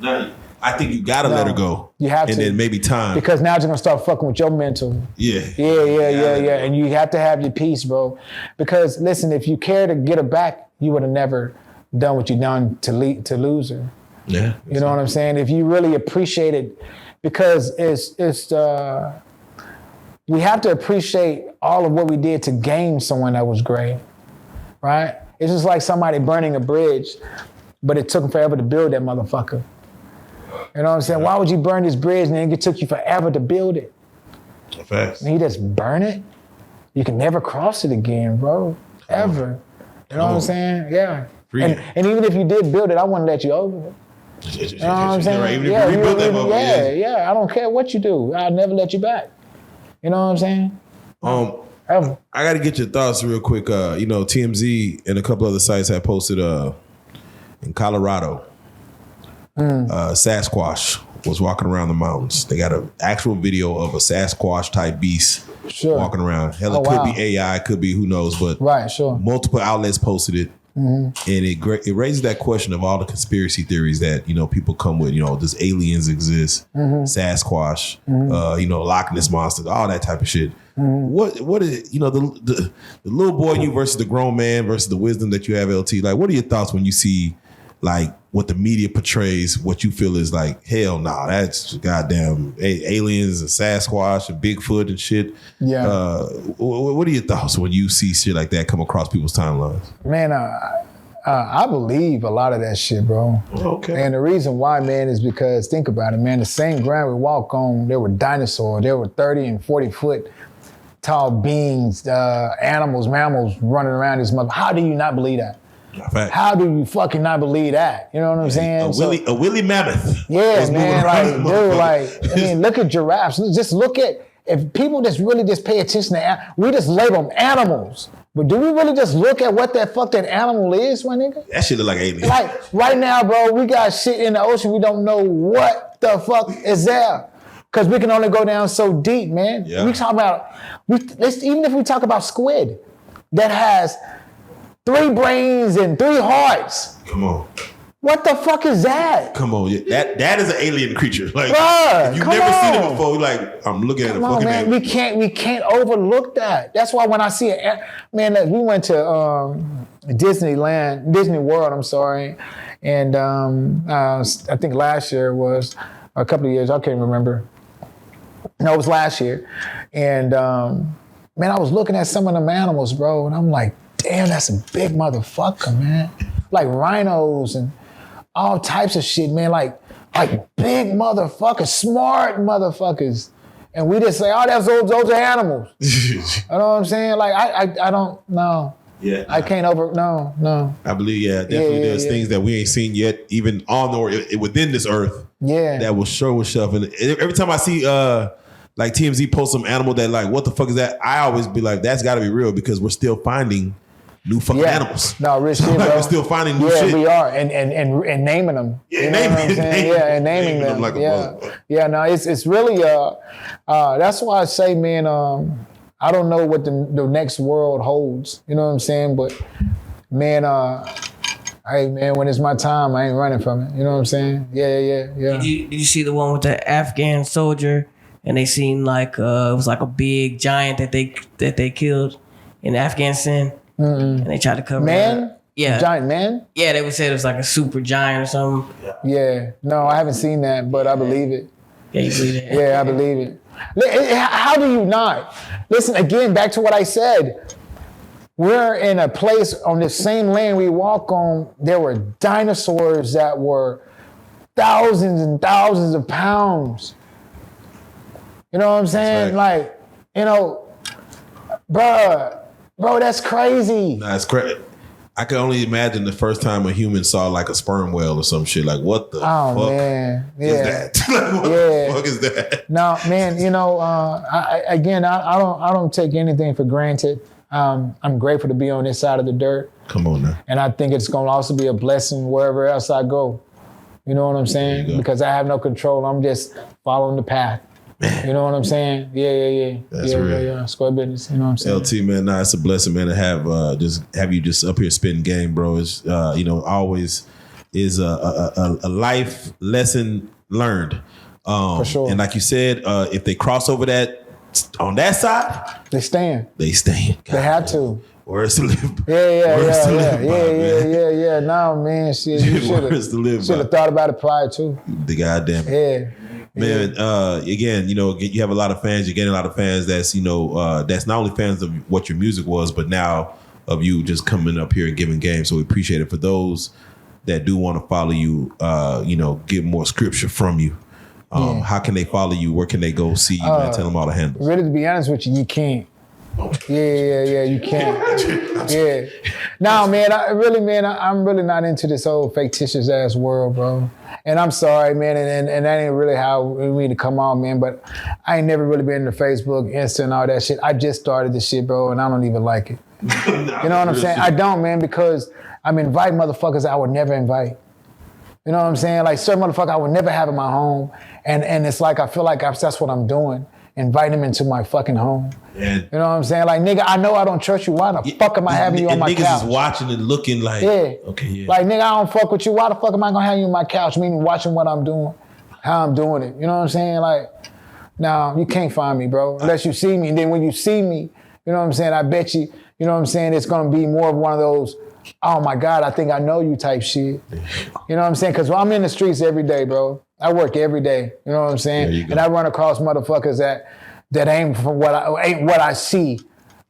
No. I think you gotta let her go. You have to. And then maybe time. Because now you're gonna start fucking with your mental. Yeah. And you have to have your peace, bro. Because listen, if you care to get her back, you would have never done what you done to lose her. Yeah. You know what I'm saying? If you really appreciate it, because we have to appreciate all of what we did to gain someone that was great, right? It's just like somebody burning a bridge, but it took them forever to build that motherfucker. You know what I'm saying? Why would you burn this bridge and then it took you forever to build it? Facts. And you just burn it? You can never cross it again, bro. Ever. You know what I'm saying? Yeah. And even if you did build it, I wouldn't let you over it. You know what I'm saying? Right. Even if you rebuild that motherfucker. I don't care what you do. I'll never let you back. You know what I'm saying? Ever. I got to get your thoughts real quick. TMZ and a couple other sites have posted in Colorado, Sasquatch was walking around the mountains. They got an actual video of a Sasquatch type beast walking around. Hell, it could be AI, could be who knows, but multiple outlets posted it. And it raises that question of all the conspiracy theories that people come with. Does aliens exist? Sasquatch, Loch Ness monsters, all that type of shit. What is the little boy you versus the grown man versus the wisdom that you have, LT? Like, what are your thoughts when you see like what the media portrays? What you feel is like, hell nah, that's goddamn aliens and Sasquatch and Bigfoot and shit. Yeah. What are your thoughts when you see shit like that come across people's timelines? Man, I believe a lot of that shit, bro. Okay. And the reason why, man, is because, think about it, man, the same ground we walk on, there were dinosaurs. There were 30 and 40 foot tall beings, animals, mammals running around this mother. How do you not believe that? Fact. How do you fucking not believe that? You know what I'm saying? A Willy mammoth. Yeah, man, like, dude, like, I mean, look at giraffes. Just look at, if people just really just pay attention to, we just label them animals. But do we really just look at what that fuck that animal is, my nigga? That shit look like alien. Like, right now, bro, we got shit in the ocean, we don't know what the fuck is there. Because we can only go down so deep, man. Yeah. We talk about, even if we talk about squid, that has 3 brains and 3 hearts. Come on. What the fuck is that? Come on. That is an alien creature. Like, Bruh, if you've come never seen it on. before, you're like, I'm looking at a Come on, fucking man. alien. We can't overlook that. That's why when I see it, man, we went to Disney World, I'm sorry. And I think last year was, or a couple of years, I can't remember. No, it was last year. And man, I was looking at some of them animals, bro, and I'm like, damn, that's a big motherfucker, man. Like rhinos and all types of shit, man. Like big motherfuckers, smart motherfuckers. And we just say, oh, those are animals. You know what I'm saying? Like, I don't know. Yeah. I can't no. I believe, definitely there's yeah. things that we ain't seen yet, even on or within this earth. Yeah. That will show stuff. And every time I see like TMZ post some animal that like, what the fuck is that? I always be like, that's gotta be real because we're still finding new fucking animals. No, real shit, bro. Like we're still finding new shit. Yeah, we are. And naming them. Yeah, you know what I'm saying? Yeah, and naming them. like a bug. Yeah, no, it's really, that's why I say, man, I don't know what the next world holds. You know what I'm saying? But, man, hey, man, when it's my time, I ain't running from it. You know what I'm saying? Yeah. Did you see the one with the Afghan soldier? And they seen like it was like a big giant that they killed in Afghanistan. And they tried to cover it up. Yeah. Giant man? Yeah, they would say it was like a super giant or something. Yeah. No, I haven't seen that, but I believe it. Yeah, you believe it? Yeah, I believe it. How do you not? Listen, again, back to what I said. We're in a place on the same land we walk on. There were dinosaurs that were thousands and thousands of pounds. You know what I'm saying? Right. Like, you know, bro, that's crazy. Nah, it's crazy. I can only imagine the first time a human saw like a sperm whale or some shit. Like, what the fuck man. Yeah. is that? Like, what the fuck is that? No, man, you know, I don't take anything for granted. I'm grateful to be on this side of the dirt. Come on now. And I think it's gonna also be a blessing wherever else I go. You know what I'm saying? Because I have no control. I'm just following the path. Man. You know what I'm saying? Yeah. That's real. Yeah. Square business. You know what I'm saying? LT, man, nah, it's a blessing, man, to have you just up here spitting game, bro. It's always is a life lesson learned. For sure. And like you said, if they cross over that on that side, they stand. They stand. They have to. Where's to live? Yeah. No, man, shit. You should have thought about it prior to. The goddamn. Yeah. Man, again, you have a lot of fans. You're getting a lot of fans that's not only fans of what your music was, but now of you just coming up here and giving game. So we appreciate it. For those that do want to follow you, get more scripture from you. How can they follow you? Where can they go see you? Man? Tell them all the handles. Really, to be honest with you, you can't. Yeah, you can't. Yeah. No, man, I'm really not into this whole fictitious ass world, bro. And I'm sorry, man, and that ain't really how we need to come on, man, but I ain't never really been into Facebook, Insta, and all that shit. I just started this shit, bro, and I don't even like it. You know what I'm saying? I don't, man, because I'm inviting motherfuckers I would never invite. You know what I'm saying? Like certain motherfuckers I would never have in my home, and it's like I feel like that's what I'm doing. Invite them into my fucking home. And you know what I'm saying? Like, nigga, I know I don't trust you. Why the fuck am I having you on my couch? Niggas is watching and looking like, okay, yeah. Like, nigga, I don't fuck with you. Why the fuck am I gonna have you on my couch? Meaning watching what I'm doing, how I'm doing it. You know what I'm saying? Like, no, you can't find me, bro. Unless you see me. And then when you see me, you know what I'm saying? I bet you know what I'm saying? It's gonna be more of one of those, oh my God, I think I know you type shit. You know what I'm saying? Because I'm in the streets every day, bro. I work every day. You know what I'm saying? And I run across motherfuckers that ain't from what I see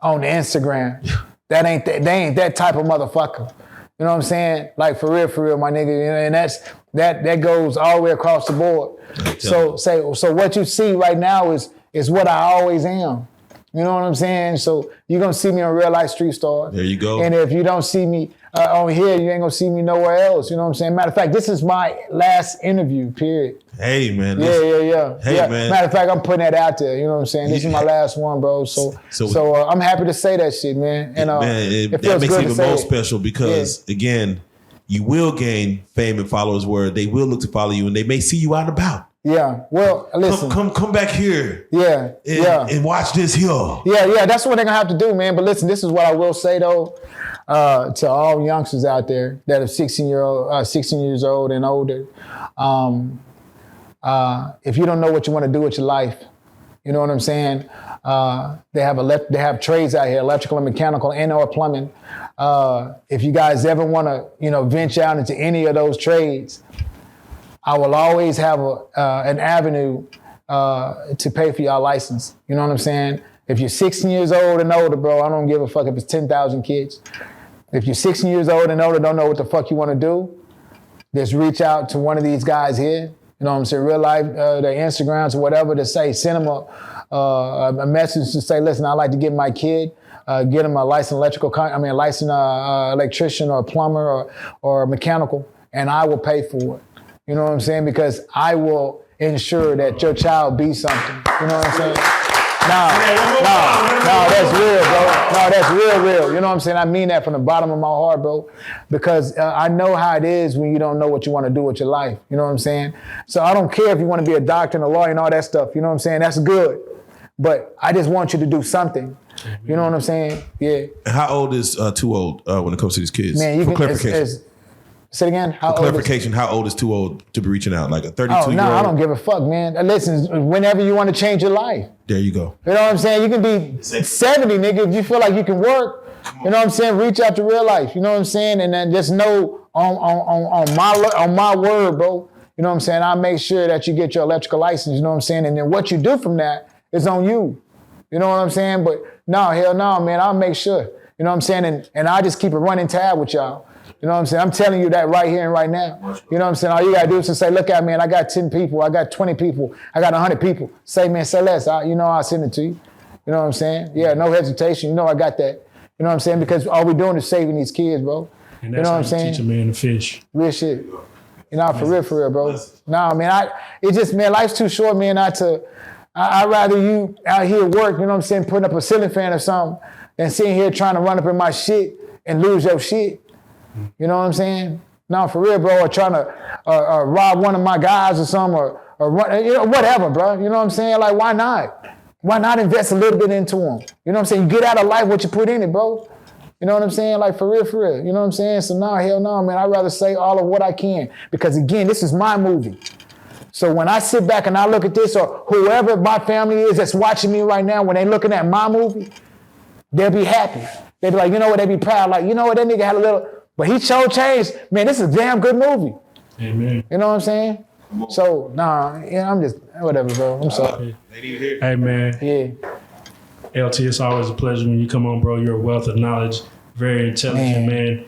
on the Instagram. They ain't that type of motherfucker. You know what I'm saying? Like for real, my nigga. You know, and that goes all the way across the board. So what you see right now is what I always am. You know what I'm saying? So you're gonna see me on Real Life Street Starz. There you go. And if you don't see me on here, you ain't gonna see me nowhere else. You know what I'm saying? Matter of fact, this is my last interview, period. Hey, man. Yeah. Hey, man. Matter of fact, I'm putting that out there. You know what I'm saying? This is my last one, bro. So I'm happy to say that shit, man. And it feels makes good it even more special because, again, you will gain fame and followers where they will look to follow you and they may see you out and about. Yeah. Well, listen. Come back here. Yeah. And watch this here. Yeah. That's what they're gonna have to do, man. But listen, this is what I will say though, to all youngsters out there that are 16 years old and older. If you don't know what you want to do with your life, you know what I'm saying? They have trades out here, electrical and mechanical and or plumbing. If you guys ever want to, venture out into any of those trades, I will always have an avenue to pay for your license. You know what I'm saying? If you're 16 years old and older, bro, I don't give a fuck if it's 10,000 kids. If you're 16 years old and older, don't know what the fuck you want to do, just reach out to one of these guys here. You know what I'm saying? Real Life, their Instagrams or whatever, to say, send them a message to say, listen, I'd like to get my kid, get him a licensed electrician or plumber or mechanical, and I will pay for it. You know what I'm saying? Because I will ensure that your child be something. You know what I'm saying? No, that's real, bro. No, that's real. You know what I'm saying? I mean that from the bottom of my heart, bro. Because I know how it is when you don't know what you want to do with your life. You know what I'm saying? So I don't care if you want to be a doctor and a lawyer and all that stuff. You know what I'm saying? That's good. But I just want you to do something. You know what I'm saying? Yeah. How old is too old when it comes to these kids? Man, For clarification. Say it again. For clarification, how old is too old to be reaching out? Like a 32-year-old? No, I don't give a fuck, man. Listen, whenever you want to change your life. There you go. You know what I'm saying? You can be 70, nigga. If you feel like you can work, you know what I'm saying? Reach out to Real Life. You know what I'm saying? And then just know on my word, bro. You know what I'm saying? I'll make sure that you get your electrical license. You know what I'm saying? And then what you do from that is on you. You know what I'm saying? But no, hell no, man. I'll make sure. You know what I'm saying? And I just keep a running tab with y'all. You know what I'm saying? I'm telling you that right here and right now. You know what I'm saying? All you gotta do is just say, look at me, man, I got 10 people, I got 20 people, I got 100 people. Say, man, say less. I'll send it to you. You know what I'm saying? Yeah, no hesitation. You know I got that. You know what I'm saying? Because all we're doing is saving these kids, bro. And that's, you know what I'm saying? Teach a man to fish. Real shit. You know, for real, bro. Nah, man, life's too short, man, not to, I'd rather you out here work, you know what I'm saying, putting up a ceiling fan or something, than sitting here trying to run up in my shit and lose your shit. You know what I'm saying? No, for real, bro. Or trying to rob one of my guys or something, or whatever, bro. You know what I'm saying? Like, why not? Why not invest a little bit into them? You know what I'm saying? You get out of life what you put in it, bro. You know what I'm saying? Like, for real. You know what I'm saying? So, no, hell no, man. I'd rather say all of what I can. Because, again, this is my movie. So when I sit back and I look at this, or whoever my family is that's watching me right now, when they looking at my movie, they'll be happy. They'll be like, you know what? They'll be proud. Like, you know what? That nigga had a little... But he showed change. Man, this is a damn good movie. Amen. You know what I'm saying? So, I'm just, whatever, bro. I'm sorry. Hey, man. Yeah. LT, it's always a pleasure when you come on, bro. You're a wealth of knowledge. Very intelligent, man.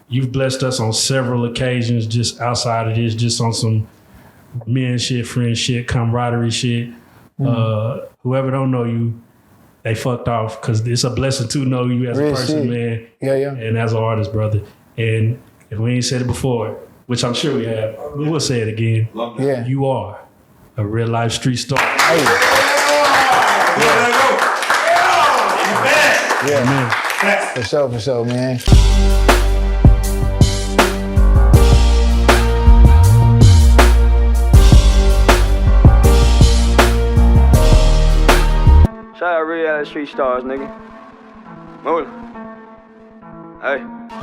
You've blessed us on several occasions just outside of this, just on some men shit, friend shit, camaraderie shit. Whoever don't know you, they fucked off, because it's a blessing to know you as a person, man. Yeah. And as an artist, brother. And if we ain't said it before, which I'm sure we have, we'll say it again. Yeah. You are a real life street star. Hey. Yeah, man. For sure, man. Shout out Reallyfe Street Starz, nigga. Move it. Hey.